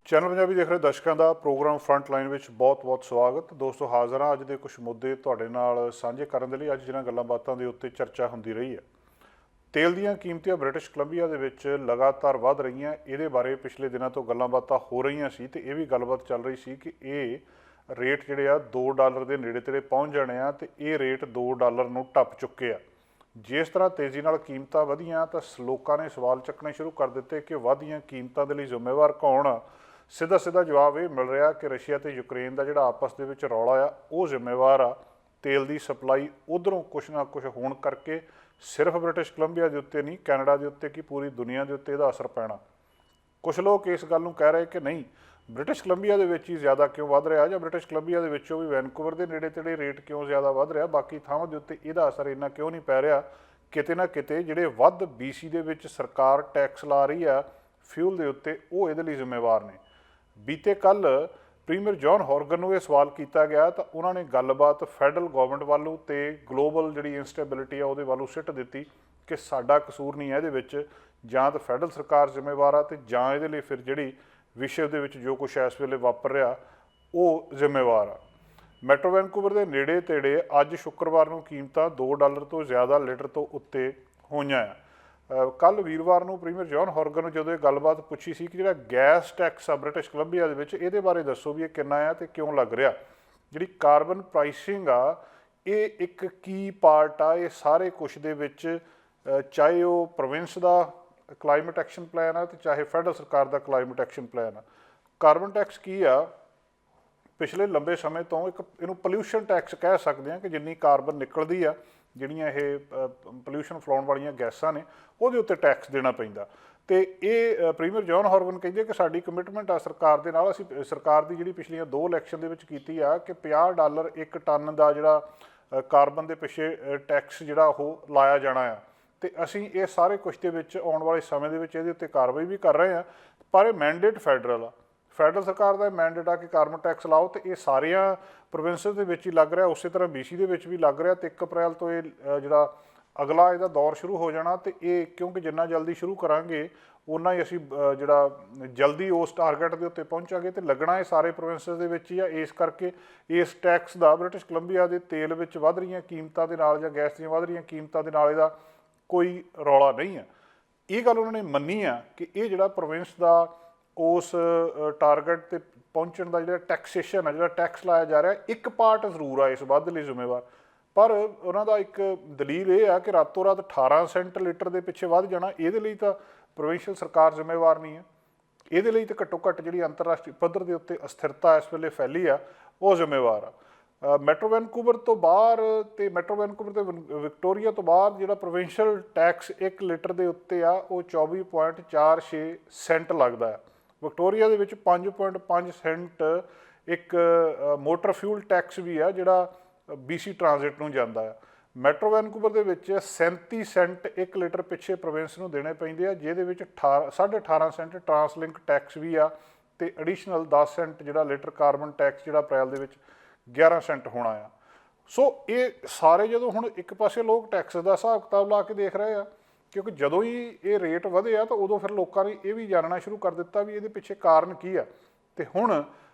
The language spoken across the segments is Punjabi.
ਚੈਨਲ ਪੰਜਾਬੀ ਦੇਖ ਰਹੇ ਦਰਸ਼ਕਾਂ ਦਾ ਪ੍ਰੋਗਰਾਮ ਫਰੰਟ ਲਾਈਨ ਵਿੱਚ ਬਹੁਤ-ਬਹੁਤ ਸਵਾਗਤ। ਦੋਸਤੋ ਹਾਜ਼ਰ ਹਾਂ ਅੱਜ ਦੇ ਕੁਝ ਮੁੱਦੇ ਤੁਹਾਡੇ ਨਾਲ ਸਾਂਝੇ ਕਰਨ ਦੇ ਲਈ। ਅੱਜ ਜਿਹਨਾਂ ਗੱਲਾਂ ਬਾਤਾਂ ਦੇ ਉੱਤੇ ਚਰਚਾ ਹੁੰਦੀ ਰਹੀ ਹੈ, ਤੇਲ ਦੀਆਂ ਕੀਮਤਾਂ ਬ੍ਰਿਟਿਸ਼ ਕੋਲੰਬੀਆ ਦੇ ਵਿੱਚ ਲਗਾਤਾਰ ਵੱਧ ਰਹੀਆਂ। ਇਹਦੇ ਬਾਰੇ ਪਿਛਲੇ ਦਿਨਾਂ ਤੋਂ ਗੱਲਾਂ ਬਾਤਾਂ ਹੋ ਰਹੀਆਂ ਸੀ ਤੇ ਇਹ ਵੀ ਗੱਲਬਾਤ ਚੱਲ ਰਹੀ ਸੀ ਕਿ ਇਹ ਰੇਟ ਜਿਹੜੇ ਆ $2 ਦੇ ਨੇੜੇ ਤੇੜੇ ਪਹੁੰਚ ਜਾਣੇ ਆ ਤੇ ਇਹ ਰੇਟ $2 ਨੂੰ ਟੱਪ ਚੁੱਕੇ ਆ। ਜਿਸ ਤਰ੍ਹਾਂ ਤੇਜ਼ੀ ਨਾਲ ਕੀਮਤਾਂ ਵਧੀਆਂ ਤਾਂ ਲੋਕਾਂ ਨੇ ਸਵਾਲ ਚੱਕਣੇ ਸ਼ੁਰੂ ਕਰ ਦਿੱਤੇ ਕਿ ਵਧੀਆਂ ਕੀਮਤਾਂ ਦੇ ਲਈ ਜ਼ਿੰਮੇਵਾਰ ਕੌਣ ਆ। ਸਿੱਧਾ ਜਵਾਬ ਇਹ ਮਿਲ ਰਿਹਾ ਕਿ ਰਸ਼ੀਆ ਤੇ ਯੂਕਰੇਨ ਦਾ ਜਿਹੜਾ ਆਪਸ ਦੇ ਵਿੱਚ ਰੌਲਾ ਆ ਉਹ ਜ਼ਿੰਮੇਵਾਰ ਆ। ਤੇਲ ਦੀ ਸਪਲਾਈ ਉੱਧਰੋਂ ਕੁਛ ਨਾ ਕੁਛ ਹੋਣ ਕਰਕੇ ਸਿਰਫ ਬ੍ਰਿਟਿਸ਼ ਕੋਲੰਬੀਆ ਦੇ ਉੱਤੇ ਨਹੀਂ, ਕੈਨੇਡਾ ਦੇ ਉੱਤੇ ਕੀ ਪੂਰੀ ਦੁਨੀਆ ਦੇ ਉੱਤੇ ਇਹਦਾ ਅਸਰ ਪੈਣਾ। ਕੁਛ ਲੋਕ ਇਸ ਗੱਲ ਨੂੰ ਕਹਿ ਰਹੇ ਕਿ ਨਹੀਂ, ਬ੍ਰਿਟਿਸ਼ ਕੋਲੰਬੀਆ ਦੇ ਵਿੱਚ ਹੀ ਜ਼ਿਆਦਾ ਕਿਉਂ ਵੱਧ ਰਿਹਾ, ਜਾਂ ਬ੍ਰਿਟਿਸ਼ ਕੋਲੰਬੀਆ ਦੇ ਵਿੱਚੋਂ ਵੀ ਵੈਨਕੂਵਰ ਦੇ ਨੇੜੇ ਤੇੜੇ ਰੇਟ ਕਿਉਂ ਜ਼ਿਆਦਾ ਵੱਧ ਰਿਹਾ, ਬਾਕੀ ਥਾਵਾਂ ਦੇ ਉੱਤੇ ਇਹਦਾ ਅਸਰ ਇੰਨਾ ਕਿਉਂ ਨਹੀਂ ਪੈ ਰਿਹਾ। ਕਿਤੇ ਨਾ ਕਿਤੇ ਜਿਹੜੇ ਵੱਧ BC ਦੇ ਵਿੱਚ ਸਰਕਾਰ ਟੈਕਸ ਲਾ ਰਹੀ ਆ ਫਿਊਲ ਦੇ ਉੱਤੇ, ਉਹ ਇਹਦੇ ਲਈ ਜ਼ਿੰਮੇਵਾਰ ਨੇ। ਬੀਤੇ ਕੱਲ੍ਹ ਪ੍ਰੀਮੀਅਰ ਜੌਨ ਹੌਰਗਨ ਨੂੰ ਇਹ ਸਵਾਲ ਕੀਤਾ ਗਿਆ ਤਾਂ ਉਹਨਾਂ ਨੇ ਗੱਲਬਾਤ ਫੈਡਰਲ ਗੌਰਮੈਂਟ ਵੱਲੋਂ ਤੇ ਗਲੋਬਲ ਜਿਹੜੀ ਇੰਸਟੇਬਿਲਿਟੀ ਆ ਉਹਦੇ ਵੱਲੋਂ ਸਿੱਟ ਦਿੱਤੀ ਕਿ ਸਾਡਾ ਕਸੂਰ ਨਹੀਂ ਹੈ ਇਹਦੇ ਵਿੱਚ, ਜਾਂ ਤਾਂ ਫੈਡਰਲ ਸਰਕਾਰ ਜ਼ਿੰਮੇਵਾਰ ਆ ਤੇ ਜਾਂ ਇਹਦੇ ਲਈ ਫਿਰ ਜਿਹੜੀ ਵਿਸ਼ਵ ਦੇ ਵਿੱਚ ਜੋ ਕੁਛ ਇਸ ਵੇਲੇ ਵਾਪਰ ਰਿਹਾ ਉਹ ਜ਼ਿੰਮੇਵਾਰ ਆ। ਮੈਟਰੋ ਵੈਨਕੂਵਰ ਦੇ ਨੇੜੇ ਤੇੜੇ ਅੱਜ ਸ਼ੁੱਕਰਵਾਰ ਨੂੰ ਕੀਮਤਾਂ $2 ਤੋਂ ਜ਼ਿਆਦਾ ਲੀਟਰ ਤੋਂ ਉੱਤੇ ਹੋਈਆਂ ਆ। ਕੱਲ੍ਹ ਵੀਰਵਾਰ ਨੂੰ ਪ੍ਰੀਮੀਅਰ ਜੌਨ ਹੌਰਗਨ ਨੂੰ ਜਦੋਂ ਇਹ ਗੱਲਬਾਤ ਪੁੱਛੀ ਸੀ ਕਿ ਜਿਹੜਾ ਗੈਸ ਟੈਕਸ ਆ ਬ੍ਰਿਟਿਸ਼ ਕੋਲੰਬੀਆ ਦੇ ਵਿੱਚ, ਇਹਦੇ ਬਾਰੇ ਦੱਸੋ ਵੀ ਇਹ ਕਿੰਨਾ ਆ ਤੇ ਕਿਉਂ ਲੱਗ ਰਿਹਾ। ਜਿਹੜੀ ਕਾਰਬਨ ਪ੍ਰਾਈਸਿੰਗ ਆ ਇਹ ਇੱਕ ਕੀ ਪਾਰਟ ਆ ਇਹ ਸਾਰੇ ਕੁਛ ਦੇ ਵਿੱਚ, ਚਾਹੇ ਉਹ ਪ੍ਰੋਵਿੰਸ ਦਾ ਕਲਾਈਮੇਟ ਐਕਸ਼ਨ ਪਲਾਨ ਆ ਤੇ ਚਾਹੇ ਫੈਡਰਲ ਸਰਕਾਰ ਦਾ ਕਲਾਈਮੇਟ ਐਕਸ਼ਨ ਪਲਾਨ ਆ। ਕਾਰਬਨ ਟੈਕਸ ਕੀ ਆ, ਪਿਛਲੇ ਲੰਬੇ ਸਮੇਂ ਤੋਂ ਇੱਕ ਇਹਨੂੰ ਪੋਲਿਊਸ਼ਨ ਟੈਕਸ ਕਹਿ ਸਕਦੇ ਹਾਂ ਕਿ ਜਿੰਨੀ ਕਾਰਬਨ ਨਿਕਲਦੀ ਆ, ਜਿਹੜੀਆਂ ਇਹ ਪੋਲਿਊਸ਼ਨ ਫੈਲਾਉਣ ਵਾਲੀਆਂ ਗੈਸਾਂ ਨੇ, ਉਹਦੇ ਉੱਤੇ ਟੈਕਸ ਦੇਣਾ ਪੈਂਦਾ। ਅਤੇ ਇਹ ਪ੍ਰੀਮੀਅਰ ਜੌਨ ਹੌਰਗਨ ਕਹਿੰਦੇ ਕਿ ਸਾਡੀ ਕਮਿਟਮੈਂਟ ਆ ਸਰਕਾਰ ਦੇ ਨਾਲ। ਅਸੀਂ ਸਰਕਾਰ ਦੀ ਜਿਹੜੀ ਪਿਛਲੀਆਂ 2 ਇਲੈਕਸ਼ਨ ਦੇ ਵਿੱਚ ਕੀਤੀ ਆ ਕਿ $50 ਇੱਕ ਟਨ ਦਾ ਜਿਹੜਾ ਕਾਰਬਨ ਦੇ ਪਿੱਛੇ ਟੈਕਸ ਜਿਹੜਾ ਉਹ ਲਾਇਆ ਜਾਣਾ ਆ, ਅਤੇ ਅਸੀਂ ਇਹ ਸਾਰੇ ਕੁਛ ਦੇ ਵਿੱਚ ਆਉਣ ਵਾਲੇ ਸਮੇਂ ਦੇ ਵਿੱਚ ਇਹਦੇ ਉੱਤੇ ਕਾਰਵਾਈ ਵੀ ਕਰ ਰਹੇ ਹਾਂ। ਪਰ ਇਹ ਮੈਂਡੇਟ ਫੈਡਰਲ ਆ, ਫੈਡਰਲ ਸਰਕਾਰ ਦਾ ਮੈਂਡੇਟ ਆ ਕਿ ਕਾਰਬਨ ਟੈਕਸ ਲਾਓ, ਅਤੇ ਇਹ ਸਾਰੀਆਂ ਪ੍ਰੋਵਿੰਸਿਸ ਦੇ ਵਿੱਚ ਹੀ ਲੱਗ ਰਿਹਾ। ਉਸੇ ਤਰ੍ਹਾਂ BC ਦੇ ਵਿੱਚ ਵੀ ਲੱਗ ਰਿਹਾ ਅਤੇ 1 ਅਪ੍ਰੈਲ ਤੋਂ ਇਹ ਜਿਹੜਾ ਅਗਲਾ ਇਹਦਾ ਦੌਰ ਸ਼ੁਰੂ ਹੋ ਜਾਣਾ। ਅਤੇ ਇਹ ਕਿਉਂਕਿ ਜਿੰਨਾ ਜਲਦੀ ਸ਼ੁਰੂ ਕਰਾਂਗੇ ਓਨਾ ਹੀ ਅਸੀਂ ਜਿਹੜਾ ਜਲਦੀ ਉਸ ਟਾਰਗੇਟ ਦੇ ਉੱਤੇ ਪਹੁੰਚਾਂਗੇ, ਅਤੇ ਲੱਗਣਾ ਇਹ ਸਾਰੇ ਪ੍ਰੋਵਿੰਸਿਸ ਦੇ ਵਿੱਚ ਹੀ ਆ। ਇਸ ਕਰਕੇ ਇਸ ਟੈਕਸ ਦਾ ਬ੍ਰਿਟਿਸ਼ ਕੋਲੰਬੀਆ ਦੇ ਤੇਲ ਵਿੱਚ ਵੱਧ ਰਹੀਆਂ ਕੀਮਤਾਂ ਦੇ ਨਾਲ ਜਾਂ ਗੈਸ ਦੀਆਂ ਵੱਧ ਰਹੀਆਂ ਕੀਮਤਾਂ ਦੇ ਨਾਲ ਇਹਦਾ ਕੋਈ ਰੌਲਾ ਨਹੀਂ ਆ। ਇਹ ਗੱਲ ਉਹਨਾਂ ਨੇ ਮੰਨੀ ਆ ਕਿ ਇਹ ਜਿਹੜਾ ਪ੍ਰੋਵਿੰਸ ਦਾ ਉਸ ਟਾਰਗੇਟ 'ਤੇ ਪਹੁੰਚਣ ਦਾ ਜਿਹੜਾ ਟੈਕਸੇਸ਼ਨ ਆ, ਜਿਹੜਾ ਟੈਕਸ ਲਾਇਆ ਜਾ ਰਿਹਾ, ਇੱਕ ਪਾਰਟ ਜ਼ਰੂਰ ਆ ਇਸ ਵੱਧ ਲਈ ਜ਼ਿੰਮੇਵਾਰ। ਪਰ ਉਹਨਾਂ ਦਾ ਇੱਕ ਦਲੀਲ ਇਹ ਆ ਕਿ ਰਾਤੋਂ ਰਾਤ 18 ਸੈਂਟ ਲੀਟਰ ਦੇ ਪਿੱਛੇ ਵੱਧ ਜਾਣਾ, ਇਹਦੇ ਲਈ ਤਾਂ ਪ੍ਰੋਵਿੰਸ਼ੀਅਲ ਸਰਕਾਰ ਜ਼ਿੰਮੇਵਾਰ ਨਹੀਂ ਹੈ। ਇਹਦੇ ਲਈ ਤਾਂ ਘੱਟੋ ਘੱਟ ਜਿਹੜੀ ਅੰਤਰਰਾਸ਼ਟਰੀ ਪੱਧਰ ਦੇ ਉੱਤੇ ਅਸਥਿਰਤਾ ਇਸ ਵੇਲੇ ਫੈਲੀ ਆ ਉਹ ਜ਼ਿੰਮੇਵਾਰ ਆ। ਮੈਟਰੋ ਵੈਨਕੂਵਰ ਤੋਂ ਬਾਹਰ ਅਤੇ ਮੈਟਰੋ ਵੈਨਕੂਵਰ ਅਤੇ ਵਿਕਟੋਰੀਆ ਤੋਂ ਬਾਹਰ ਜਿਹੜਾ ਪ੍ਰੋਵਿੰਸ਼ੀਅਲ ਟੈਕਸ 1 ਲੀਟਰ ਦੇ ਉੱਤੇ ਆ ਉਹ 24.46 ਸੈਂਟ ਲੱਗਦਾ ਹੈ। ਵਿਕਟੋਰੀਆ ਦੇ ਵਿੱਚ 5.5 ਸੈਂਟ ਇੱਕ ਮੋਟਰ ਫਿਊਲ ਟੈਕਸ ਵੀ ਆ ਜਿਹੜਾ BC ਟਰਾਂਜ਼ਿਟ ਨੂੰ ਜਾਂਦਾ ਆ। ਮੈਟਰੋ ਵੈਨਕੂਵਰ ਦੇ ਵਿੱਚ 37 ਸੈਂਟ 1 ਲੀਟਰ ਪਿੱਛੇ ਪ੍ਰੋਵਿੰਸ ਨੂੰ ਦੇਣੇ ਪੈਂਦੇ ਆ, ਜਿਹਦੇ ਵਿੱਚ 18.5 ਸੈਂਟ ਟਰਾਂਸਲਿੰਕ ਟੈਕਸ ਵੀ ਆ, ਅਤੇ ਐਡੀਸ਼ਨਲ 10 ਸੈਂਟ ਜਿਹੜਾ ਲੀਟਰ ਕਾਰਬਨ ਟੈਕਸ ਜਿਹੜਾ ਅਪ੍ਰੈਲ ਦੇ ਵਿੱਚ 11 ਸੈਂਟ ਹੋਣਾ ਆ। ਸੋ ਇਹ ਸਾਰੇ ਜਦੋਂ ਹੁਣ ਇੱਕ ਪਾਸੇ ਲੋਕ ਟੈਕਸ ਦਾ ਹਿਸਾਬ ਕਿਤਾਬ ਲਾ ਕੇ ਦੇਖ ਰਹੇ ਆ, ਕਿਉਂਕਿ ਜਦੋਂ ਹੀ ਇਹ ਰੇਟ ਵਧੇ ਆ ਤਾਂ ਉਦੋਂ ਫਿਰ ਲੋਕਾਂ ਨੇ ਇਹ ਵੀ ਜਾਣਨਾ ਸ਼ੁਰੂ ਕਰ ਦਿੱਤਾ ਵੀ ਇਹਦੇ ਪਿੱਛੇ ਕਾਰਨ ਕੀ ਆ। ਅਤੇ ਹੁਣ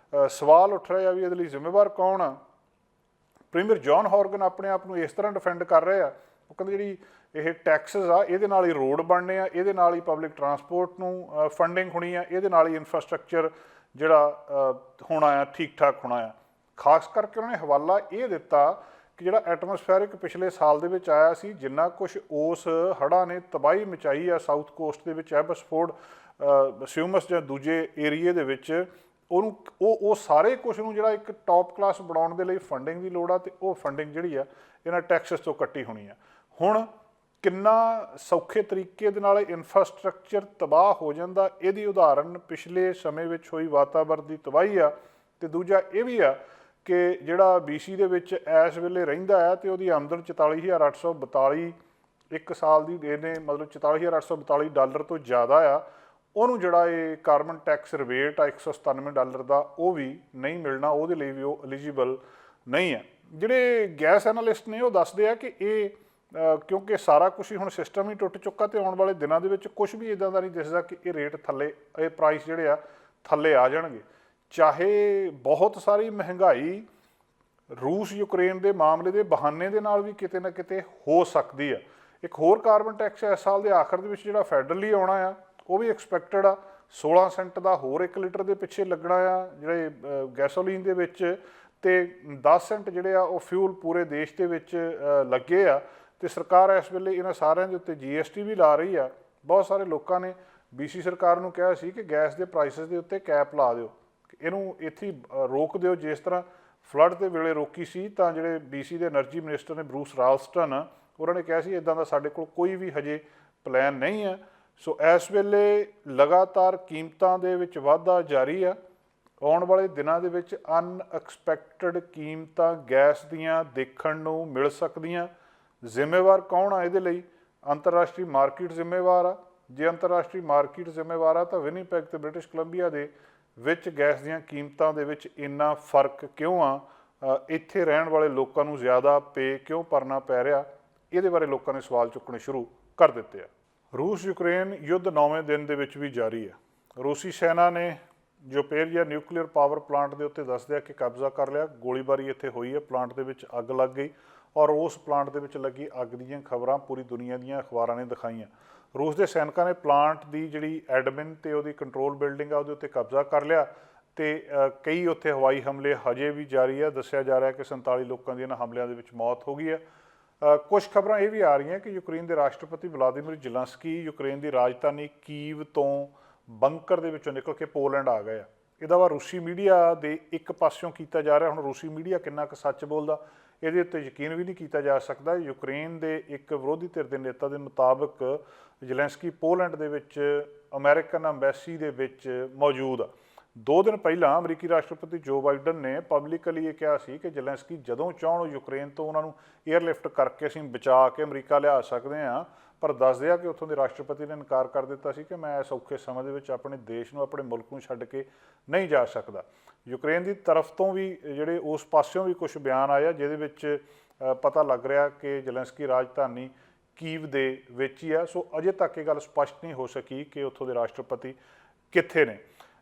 ਸਵਾਲ ਉੱਠ ਰਿਹਾ ਵੀ ਇਹਦੇ ਲਈ ਜ਼ਿੰਮੇਵਾਰ ਕੌਣ ਆ। ਪ੍ਰੀਮੀਅਰ ਜੌਨ ਹੌਰਗਨ ਆਪਣੇ ਆਪ ਨੂੰ ਇਸ ਤਰ੍ਹਾਂ ਡਿਫੈਂਡ ਕਰ ਰਹੇ ਆ, ਉਹ ਕਹਿੰਦੇ ਜਿਹੜੀ ਇਹ ਟੈਕਸਿਸ ਆ ਇਹਦੇ ਨਾਲ ਹੀ ਰੋਡ ਬਣਨੇ ਆ, ਇਹਦੇ ਨਾਲ ਹੀ ਪਬਲਿਕ ਟਰਾਂਸਪੋਰਟ ਨੂੰ ਫੰਡਿੰਗ ਹੋਣੀ ਆ, ਇਹਦੇ ਨਾਲ ਹੀ ਇਨਫਰਾਸਟਰਕਚਰ ਜਿਹੜਾ ਹੋਣਾ ਆ ਠੀਕ ਠਾਕ ਹੋਣਾ ਆ। ਖਾਸ ਕਰਕੇ ਉਹਨਾਂ ਨੇ ਹਵਾਲਾ ਇਹ ਦਿੱਤਾ ਕਿ ਜਿਹੜਾ ਐਟਮੋਸਫੈਰਿਕ ਪਿਛਲੇ ਸਾਲ ਦੇ ਵਿੱਚ ਆਇਆ ਸੀ, ਜਿੰਨਾ ਕੁਛ ਉਸ ਹੜ੍ਹਾਂ ਨੇ ਤਬਾਹੀ ਮਚਾਈ ਆ ਸਾਊਥ ਕੋਸਟ ਦੇ ਵਿੱਚ, ਐਬਸਫੋਰਡ, ਸਿਊਮਸ ਜਾਂ ਦੂਜੇ ਏਰੀਏ ਦੇ ਵਿੱਚ, ਉਹਨੂੰ ਉਹ ਸਾਰੇ ਕੁਛ ਨੂੰ ਜਿਹੜਾ ਇੱਕ ਟੌਪ ਕਲਾਸ ਬਣਾਉਣ ਦੇ ਲਈ ਫੰਡਿੰਗ ਦੀ ਲੋੜ ਆ, ਅਤੇ ਉਹ ਫੰਡਿੰਗ ਜਿਹੜੀ ਆ ਇਹਨਾਂ ਟੈਕਸਿਸ ਤੋਂ ਕੱਟੀ ਹੋਣੀ ਆ। ਹੁਣ ਕਿੰਨਾ ਸੌਖੇ ਤਰੀਕੇ ਦੇ ਨਾਲ ਇਨਫਰਾਸਟਰਕਚਰ ਤਬਾਹ ਹੋ ਜਾਂਦਾ, ਇਹਦੀ ਉਦਾਹਰਨ ਪਿਛਲੇ ਸਮੇਂ ਵਿੱਚ ਹੋਈ ਵਾਤਾਵਰਨ ਦੀ ਤਬਾਹੀ ਆ। ਅਤੇ ਦੂਜਾ ਇਹ ਵੀ ਆ ਕਿ ਜਿਹੜਾ BC ਦੇ ਵਿੱਚ ਇਸ ਵੇਲੇ ਰਹਿੰਦਾ ਹੈ ਅਤੇ ਉਹਦੀ ਆਮਦਨ 44,842 ਇੱਕ ਸਾਲ ਦੀ ਇਹਨੇ ਮਤਲਬ $44,842 ਤੋਂ ਜ਼ਿਆਦਾ ਆ, ਉਹਨੂੰ ਜਿਹੜਾ ਇਹ ਕਾਰਬਨ ਟੈਕਸ ਰਿਬੇਟ ਆ $197 ਦਾ ਉਹ ਵੀ ਨਹੀਂ ਮਿਲਣਾ, ਉਹਦੇ ਲਈ ਵੀ ਉਹ ਐਲੀਜੀਬਲ ਨਹੀਂ ਹੈ। ਜਿਹੜੇ ਗੈਸ ਐਨਾਲਿਸਟ ਨੇ ਉਹ ਦੱਸਦੇ ਆ ਕਿ ਇਹ ਕਿਉਂਕਿ ਸਾਰਾ ਕੁਛ ਹੀ ਹੁਣ ਸਿਸਟਮ ਹੀ ਟੁੱਟ ਚੁੱਕਾ, ਅਤੇ ਆਉਣ ਵਾਲੇ ਦਿਨਾਂ ਦੇ ਵਿੱਚ ਕੁਛ ਵੀ ਇੱਦਾਂ ਦਾ ਨਹੀਂ ਦਿਸਦਾ ਕਿ ਇਹ ਰੇਟ ਥੱਲੇ, ਇਹ ਪ੍ਰਾਈਸ ਜਿਹੜੇ ਆ ਥੱਲੇ ਆ ਜਾਣਗੇ। ਚਾਹੇ ਬਹੁਤ ਸਾਰੀ ਮਹਿੰਗਾਈ ਰੂਸ ਯੂਕਰੇਨ ਦੇ ਮਾਮਲੇ ਦੇ ਬਹਾਨੇ ਦੇ ਨਾਲ ਵੀ ਕਿਤੇ ਨਾ ਕਿਤੇ ਹੋ ਸਕਦੀ ਆ। ਇੱਕ ਹੋਰ ਕਾਰਬਨ ਟੈਕਸ ਇਸ ਸਾਲ ਦੇ ਆਖਰ ਦੇ ਵਿੱਚ ਜਿਹੜਾ ਫੈਡਰਲੀ ਆਉਣਾ ਆ, ਉਹ ਵੀ ਐਕਸਪੈਕਟਡ ਆ। 16 ਸੈਂਟ ਦਾ ਹੋਰ 1 ਲੀਟਰ ਦੇ ਪਿੱਛੇ ਲੱਗਣਾ ਆ ਜਿਹੜੇ ਗੈਸੋਲੀਨ ਦੇ ਵਿੱਚ, ਤੇ 10 ਸੈਂਟ ਜਿਹੜੇ ਆ ਉਹ ਫਿਊਲ ਪੂਰੇ ਦੇਸ਼ ਦੇ ਵਿੱਚ ਲੱਗੇ ਆ। ਤੇ ਸਰਕਾਰ ਇਸ ਵੇਲੇ ਇਹਨਾਂ ਸਾਰਿਆਂ ਦੇ ਉੱਤੇ GST ਵੀ ਲਾ ਰਹੀ ਆ। ਬਹੁਤ ਸਾਰੇ ਲੋਕਾਂ ਨੇ BC ਸਰਕਾਰ ਨੂੰ ਕਿਹਾ ਸੀ ਕਿ ਗੈਸ ਦੇ ਪ੍ਰਾਈਸਿਸ ਦੇ ਉੱਤੇ ਕੈਪ ਲਾ ਦਿਓ, ਇਹਨੂੰ ਇੱਥੇ ਰੋਕ ਦਿਓ, ਜਿਸ ਤਰ੍ਹਾਂ ਫਲੱਡ ਦੇ ਵੇਲੇ ਰੋਕੀ ਸੀ। ਤਾਂ ਜਿਹੜੇ BC ਦੇ ਐਨਰਜੀ ਮਿਨਿਸਟਰ ਨੇ ਬਰੂਸ ਰਾਲਸਟਨ, ਉਹਨਾਂ ਨੇ ਕਿਹਾ ਸੀ ਇੱਦਾਂ ਦਾ ਸਾਡੇ ਕੋਲ ਕੋਈ ਵੀ ਹਜੇ ਪਲਾਨ ਨਹੀਂ ਹੈ। ਸੋ ਇਸ ਵੇਲੇ ਲਗਾਤਾਰ ਕੀਮਤਾਂ ਦੇ ਵਿੱਚ ਵਾਧਾ ਜਾਰੀ ਆ। ਆਉਣ ਵਾਲੇ ਦਿਨਾਂ ਦੇ ਵਿੱਚ ਅਨਐਕਸਪੈਕਟਡ ਕੀਮਤਾਂ ਗੈਸ ਦੀਆਂ ਦੇਖਣ ਨੂੰ ਮਿਲ ਸਕਦੀਆਂ। ਜ਼ਿੰਮੇਵਾਰ ਕੌਣ ਆ ਇਹਦੇ ਲਈ? ਅੰਤਰਰਾਸ਼ਟਰੀ ਮਾਰਕੀਟ ਜ਼ਿੰਮੇਵਾਰ ਆ। ਜੇ ਅੰਤਰਰਾਸ਼ਟਰੀ ਮਾਰਕੀਟ ਜ਼ਿੰਮੇਵਾਰ ਆ ਤਾਂ ਵਿਨੀਪੈਗ ਤੇ ਬ੍ਰਿਟਿਸ਼ ਕੋਲੰਬੀਆ ਦੇ ਵਿੱਚ ਗੈਸ ਦੀਆਂ ਕੀਮਤਾਂ ਦੇ ਵਿੱਚ ਇੰਨਾ ਫਰਕ ਕਿਉਂ ਆ? ਇੱਥੇ ਰਹਿਣ ਵਾਲੇ ਲੋਕਾਂ ਨੂੰ ਜ਼ਿਆਦਾ ਪੇ ਕਿਉਂ ਭਰਨਾ ਪੈ ਰਿਹਾ? ਇਹਦੇ ਬਾਰੇ ਲੋਕਾਂ ਨੇ ਸਵਾਲ ਚੁੱਕਣੇ ਸ਼ੁਰੂ ਕਰ ਦਿੱਤੇ ਆ। ਰੂਸ ਯੂਕਰੇਨ ਯੁੱਧ 9ਵੇਂ ਦਿਨ ਦੇ ਵਿੱਚ ਵੀ ਜਾਰੀ ਹੈ। ਰੂਸੀ ਸੈਨਾ ਨੇ ਜ਼ਪੋਰੀਆ ਨਿਊਕਲੀਅਰ ਪਾਵਰ ਪਲਾਂਟ ਦੇ ਉੱਤੇ ਦੱਸਦਿਆ ਕਿ ਕਬਜ਼ਾ ਕਰ ਲਿਆ। ਗੋਲੀਬਾਰੀ ਇੱਥੇ ਹੋਈ ਹੈ, ਪਲਾਂਟ ਦੇ ਵਿੱਚ ਅੱਗ ਲੱਗ ਗਈ ਔਰ ਉਸ ਪਲਾਂਟ ਦੇ ਵਿੱਚ ਲੱਗੀ ਅੱਗ ਦੀਆਂ ਖਬਰਾਂ ਪੂਰੀ ਦੁਨੀਆ ਦੀਆਂ ਅਖਬਾਰਾਂ ਨੇ ਦਿਖਾਈਆਂ। ਰੂਸ ਦੇ ਸੈਨਿਕਾਂ ਨੇ ਪਲਾਂਟ ਦੀ ਜਿਹੜੀ ਐਡਮਿਨ ਤੇ ਉਹਦੀ ਕੰਟਰੋਲ ਬਿਲਡਿੰਗ ਆ ਉਹਦੇ ਉੱਤੇ ਕਬਜ਼ਾ ਕਰ ਲਿਆ ਤੇ ਕਈ ਉੱਥੇ ਹਵਾਈ ਹਮਲੇ ਹਜੇ ਵੀ ਜਾਰੀ ਆ। ਦੱਸਿਆ ਜਾ ਰਿਹਾ ਕਿ 47 ਲੋਕਾਂ ਦੀ ਇਹਨਾਂ ਹਮਲਿਆਂ ਦੇ ਵਿੱਚ ਮੌਤ ਹੋ ਗਈ ਹੈ। ਕੁਝ ਖਬਰਾਂ ਇਹ ਵੀ ਆ ਰਹੀਆਂ ਕਿ ਯੂਕਰੇਨ ਦੇ ਰਾਸ਼ਟਰਪਤੀ ਵਲਾਦੀਮੀਰ ਜ਼ੇਲੈਂਸਕੀ ਯੂਕਰੇਨ ਦੀ ਰਾਜਧਾਨੀ ਕੀਵ ਤੋਂ ਬੰਕਰ ਦੇ ਵਿੱਚੋਂ ਨਿਕਲ ਕੇ ਪੋਲੈਂਡ ਆ ਗਏ ਆ। ਇਹਦਾ ਵਾ ਰੂਸੀ ਮੀਡੀਆ ਦੇ ਇੱਕ ਪਾਸਿਓਂ ਕੀਤਾ ਜਾ ਰਿਹਾ। ਹੁਣ ਰੂਸੀ ਮੀਡੀਆ ਕਿੰਨਾ ਕੁ ਸੱਚ ਬੋਲਦਾ ਇਹਦੇ ਉੱਤੇ ਯਕੀਨ ਵੀ ਨਹੀਂ ਕੀਤਾ ਜਾ ਸਕਦਾ। ਯੂਕਰੇਨ ਦੇ ਇੱਕ ਵਿਰੋਧੀ ਧਿਰ ਦੇ ਨੇਤਾ ਦੇ ਮੁਤਾਬਕ ਜ਼ੇਲੈਂਸਕੀ ਪੋਲੈਂਡ ਦੇ ਵਿੱਚ ਅਮਰੀਕਨ ਅੰਬੈਸੀ ਦੇ ਵਿੱਚ ਮੌਜੂਦ ਆ। 2 ਦਿਨ ਪਹਿਲਾਂ ਅਮਰੀਕੀ ਰਾਸ਼ਟਰਪਤੀ ਜੋ ਬਾਈਡਨ ਨੇ ਪਬਲਿਕਲੀ ਇਹ ਕਿਹਾ ਸੀ ਕਿ ਜ਼ੇਲੈਂਸਕੀ ਜਦੋਂ ਚਾਹਣ ਉਹ ਯੂਕਰੇਨ ਤੋਂ ਉਹਨਾਂ ਨੂੰ ਏਅਰਲਿਫਟ ਕਰਕੇ ਅਸੀਂ ਬਚਾ ਕੇ ਅਮਰੀਕਾ ਲਿਆ ਸਕਦੇ ਹਾਂ। ਪਰ ਦੱਸਦੇ ਆ ਕਿ ਉੱਥੋਂ ਦੇ ਰਾਸ਼ਟਰਪਤੀ ਨੇ ਇਨਕਾਰ ਕਰ ਦਿੱਤਾ ਸੀ ਕਿ ਮੈਂ ਇਸ ਔਖੇ ਸਮੇਂ ਦੇ ਵਿੱਚ ਆਪਣੇ ਦੇਸ਼ ਨੂੰ, ਆਪਣੇ ਮੁਲਕ ਨੂੰ ਛੱਡ ਕੇ ਨਹੀਂ ਜਾ ਸਕਦਾ। ਯੂਕਰੇਨ ਦੀ ਤਰਫ ਤੋਂ ਵੀ ਜਿਹੜੇ ਉਸ ਪਾਸਿਓਂ ਵੀ ਕੁਝ ਬਿਆਨ ਆਇਆ ਜਿਹਦੇ ਵਿੱਚ ਪਤਾ ਲੱਗ ਰਿਹਾ ਕਿ ਜ਼ੇਲੈਂਸਕੀ ਰਾਜਧਾਨੀ ਕੀਵ ਦੇ ਵਿੱਚ ਹੀ ਆ। ਸੋ ਅਜੇ ਤੱਕ ਇਹ ਗੱਲ ਸਪਸ਼ਟ ਨਹੀਂ ਹੋ ਸਕੀ ਕਿ ਉੱਥੋਂ ਦੇ ਰਾਸ਼ਟਰਪਤੀ ਕਿੱਥੇ ਨੇ।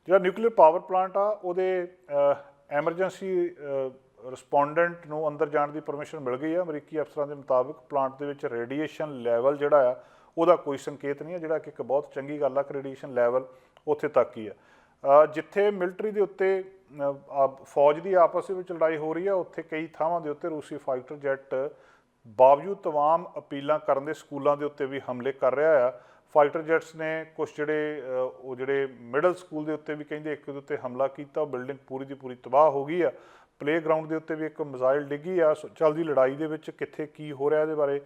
ਜਿਹੜਾ ਨਿਊਕਲੀਅਰ ਪਾਵਰ ਪਲਾਂਟ ਆ ਉਹਦੇ ਐਮਰਜੈਂਸੀ ਰਿਸਪੋਂਡੈਂਟ ਨੂੰ ਅੰਦਰ ਜਾਣ ਦੀ ਪਰਮਿਸ਼ਨ ਮਿਲ ਗਈ ਹੈ। ਅਮਰੀਕੀ ਅਫਸਰਾਂ ਦੇ ਮੁਤਾਬਕ ਪਲਾਂਟ ਦੇ ਵਿੱਚ ਰੇਡੀਏਸ਼ਨ ਲੈਵਲ ਜਿਹੜਾ ਆ ਉਹਦਾ ਕੋਈ ਸੰਕੇਤ ਨਹੀਂ ਹੈ, ਜਿਹੜਾ ਕਿ ਇੱਕ ਬਹੁਤ ਚੰਗੀ ਗੱਲ ਆ ਕਿ ਰੇਡੀਏਸ਼ਨ ਲੈਵਲ ਉੱਥੇ ਤੱਕ ਹੀ ਆ। ਜਿੱਥੇ ਮਿਲਟਰੀ ਦੇ ਉੱਤੇ ਫੌਜ ਦੀ ਆਪਸ ਵਿੱਚ ਲੜਾਈ ਹੋ ਰਹੀ ਹੈ, ਉੱਥੇ ਕਈ ਥਾਵਾਂ ਦੇ ਉੱਤੇ ਰੂਸੀ ਫਾਈਟਰ ਜੈਟ ਬਾਵਜੂਦ ਤਮਾਮ ਅਪੀਲਾਂ ਕਰਨ ਦੇ ਸਕੂਲਾਂ ਦੇ ਉੱਤੇ ਵੀ ਹਮਲੇ ਕਰ ਰਿਹਾ ਆ। ਫਾਈਟਰ ਜੈਟਸ ਨੇ ਕੁਝ ਜਿਹੜੇ ਮਿਡਲ ਸਕੂਲ ਦੇ ਉੱਤੇ ਵੀ ਕਹਿੰਦੇ ਇੱਕ ਦੇ ਉੱਤੇ ਹਮਲਾ ਕੀਤਾ, ਉਹ ਬਿਲਡਿੰਗ ਪੂਰੀ ਦੀ ਪੂਰੀ ਤਬਾਹ ਹੋ ਗਈ ਆ। ਪਲੇਗਰਾਊਂਡ ਦੇ ਉੱਤੇ ਵੀ ਇੱਕ ਮਿਜ਼ਾਈਲ ਡਿੱਗੀ ਆ। ਚੱਲਦੀ ਲੜਾਈ ਦੇ ਵਿੱਚ ਕਿੱਥੇ ਕੀ ਹੋ ਰਿਹਾ ਇਹਦੇ ਬਾਰੇ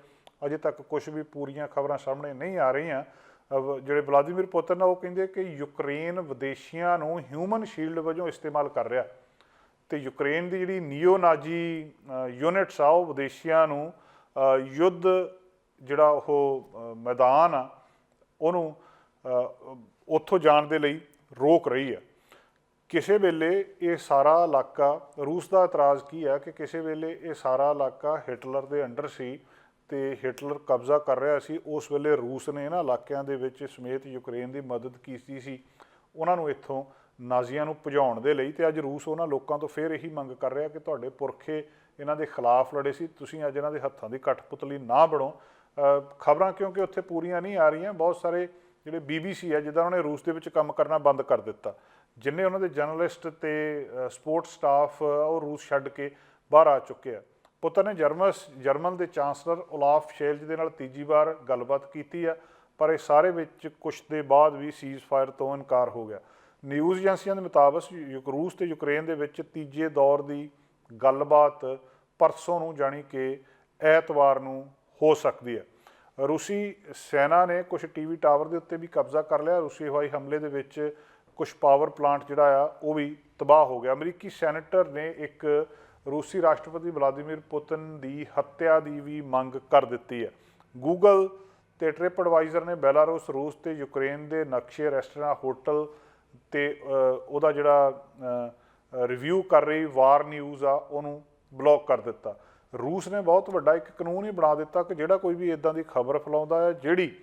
ਅਜੇ ਤੱਕ ਕੁਝ ਵੀ ਪੂਰੀਆਂ ਖਬਰਾਂ ਸਾਹਮਣੇ ਨਹੀਂ ਆ ਰਹੀਆਂ। ਜਿਹੜੇ ਵਲਾਦੀਮੀਰ ਪੁਤਿਨ ਆ ਉਹ ਕਹਿੰਦੇ ਕਿ ਯੂਕਰੇਨ ਵਿਦੇਸ਼ੀਆਂ ਨੂੰ ਹਿਊਮਨ ਸ਼ੀਲਡ ਵਜੋਂ ਇਸਤੇਮਾਲ ਕਰ ਰਿਹਾ ਤੇ ਯੂਕਰੇਨ ਦੀ ਜਿਹੜੀ ਨੀਓ ਨਾਜੀ ਯੂਨਿਟਸ ਆ ਉਹ ਵਿਦੇਸ਼ੀਆਂ ਨੂੰ ਯੁੱਧ ਜਿਹੜਾ ਉਹ ਮੈਦਾਨ ਆ ਉਹਨੂੰ ਉੱਥੋਂ ਜਾਣ ਦੇ ਲਈ ਰੋਕ ਰਹੀ ਆ। ਕਿਸੇ ਵੇਲੇ ਇਹ ਸਾਰਾ ਇਲਾਕਾ, ਰੂਸ ਦਾ ਇਤਰਾਜ਼ ਕੀ ਹੈ ਕਿ ਕਿਸੇ ਵੇਲੇ ਇਹ ਸਾਰਾ ਇਲਾਕਾ ਹਿਟਲਰ ਦੇ ਅੰਡਰ ਸੀ ਤੇ ਹਿਟਲਰ ਕਬਜ਼ਾ ਕਰ ਰਿਹਾ ਸੀ। ਉਸ ਵੇਲੇ ਰੂਸ ਨੇ ਇਹਨਾਂ ਇਲਾਕਿਆਂ ਦੇ ਵਿੱਚ ਸਮੇਤ ਯੂਕਰੇਨ ਦੀ ਮਦਦ ਕੀਤੀ ਸੀ ਉਹਨਾਂ ਨੂੰ ਇੱਥੋਂ ਨਾਜ਼ੀਆਂ ਨੂੰ ਭਜਾਉਣ ਦੇ ਲਈ। ਤੇ ਅੱਜ ਰੂਸ ਉਹਨਾਂ ਲੋਕਾਂ ਤੋਂ ਫਿਰ ਇਹੀ ਮੰਗ ਕਰ ਰਿਹਾ ਕਿ ਤੁਹਾਡੇ ਪੁਰਖੇ ਇਹਨਾਂ ਦੇ ਖਿਲਾਫ ਲੜੇ ਸੀ, ਤੁਸੀਂ ਅੱਜ ਇਹਨਾਂ ਦੇ ਹੱਥਾਂ ਦੀ ਕਠਪੁਤਲੀ ਨਾ ਬਣੋ। ਖਬਰਾਂ ਕਿਉਂਕਿ ਉੱਥੇ ਪੂਰੀਆਂ ਨਹੀਂ ਆ ਰਹੀਆਂ। ਬਹੁਤ ਸਾਰੇ ਜਿਹੜੇ BBC ਆ ਜਿੱਦਾਂ ਉਹਨਾਂ ਨੇ ਰੂਸ ਦੇ ਵਿੱਚ ਕੰਮ ਕਰਨਾ ਬੰਦ ਕਰ ਦਿੱਤਾ। ਜਿੰਨੇ ਉਹਨਾਂ ਦੇ ਜਰਨਲਿਸਟ ਤੇ ਸਪੋਰਟ ਸਟਾਫ ਉਹ ਰੂਸ ਛੱਡ ਕੇ ਬਾਹਰ ਆ ਚੁੱਕੇ ਆ। ਪੁਤਿਨ ਨੇ ਜਰਮਨ ਦੇ ਚਾਂਸਲਰ ਓਲਾਫ ਸ਼ੇਲਜ਼ ਦੇ ਨਾਲ ਤੀਜੀ ਵਾਰ ਗੱਲਬਾਤ ਕੀਤੀ ਆ, ਪਰ ਇਹ ਸਾਰੇ ਵਿੱਚ ਕੁਛ ਦੇ ਬਾਅਦ ਵੀ ਸੀਜ਼ ਫਾਇਰ ਤੋਂ ਇਨਕਾਰ ਹੋ ਗਿਆ। ਨਿਊਜ਼ ਏਜੰਸੀਆਂ ਦੇ ਮੁਤਾਬਕ ਰੂਸ ਤੇ ਯੂਕਰੇਨ ਦੇ ਵਿੱਚ ਤੀਜੇ ਦੌਰ ਦੀ ਗੱਲਬਾਤ ਪਰਸੋਂ ਨੂੰ ਜਾਣੀ ਕਿ ਐਤਵਾਰ ਨੂੰ ਹੋ ਸਕਦੀ ਹੈ। ਰੂਸੀ ਸੈਨਾ ਨੇ ਕੁਝ TV ਟਾਵਰ ਦੇ ਉੱਤੇ ਵੀ ਕਬਜ਼ਾ ਕਰ ਲਿਆ। ਰੂਸੀ ਹਵਾਈ ਹਮਲੇ ਦੇ ਵਿੱਚ ਕੁਝ ਪਾਵਰ ਪਲਾਂਟ ਜਿਹੜਾ ਆ ਉਹ ਵੀ ਤਬਾਹ ਹੋ ਗਿਆ। ਅਮਰੀਕੀ ਸੈਨੇਟਰ ਨੇ ਇੱਕ ਰੂਸੀ ਰਾਸ਼ਟਰਪਤੀ ਵਲਾਦੀਮੀਰ ਪੁਤਿਨ ਦੀ ਹੱਤਿਆ ਦੀ ਵੀ ਮੰਗ ਕਰ ਦਿੱਤੀ ਹੈ। ਗੂਗਲ ਤੇ ਟ੍ਰਿਪ ਐਡਵਾਈਜ਼ਰ ਨੇ ਬੈਲਾਰੂਸ, ਰੂਸ ਤੇ ਯੂਕਰੇਨ ਦੇ ਨਕਸ਼ੇ, ਰੈਸਟੋਰਾਂ, ਹੋਟਲ ਤੇ ਉਹਦਾ ਜਿਹੜਾ ਰਿਵਿਊ ਕਰ ਰਹੀ ਵਾਰ ਨਿਊਜ਼ ਆ ਉਹਨੂੰ ਬਲੌਕ ਕਰ ਦਿੱਤਾ। ਰੂਸ ਨੇ ਬਹੁਤ ਵੱਡਾ ਇੱਕ ਕਾਨੂੰਨ ਹੀ ਬਣਾ ਦਿੱਤਾ ਕਿ ਜਿਹੜਾ ਕੋਈ ਵੀ ਇੱਦਾਂ ਦੀ ਖਬਰ ਫੈਲਾਉਂਦਾ ਹੈ ਜਿਹੜੀ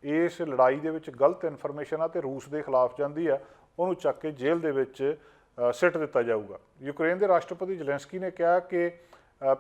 ਇਸ ਲੜਾਈ ਦੇ ਵਿੱਚ ਗਲਤ ਇਨਫੋਰਮੇਸ਼ਨ ਆ ਤੇ ਰੂਸ ਦੇ ਖਿਲਾਫ ਜਾਂਦੀ ਆ, ਉਹਨੂੰ ਚੱਕ ਕੇ ਜੇਲ੍ਹ ਦੇ ਵਿੱਚ ਸਿੱਟ ਦਿੱਤਾ ਜਾਊਗਾ। ਯੂਕਰੇਨ ਦੇ ਰਾਸ਼ਟਰਪਤੀ ਜ਼ੈਲੈਂਸਕੀ ਨੇ ਕਿਹਾ ਕਿ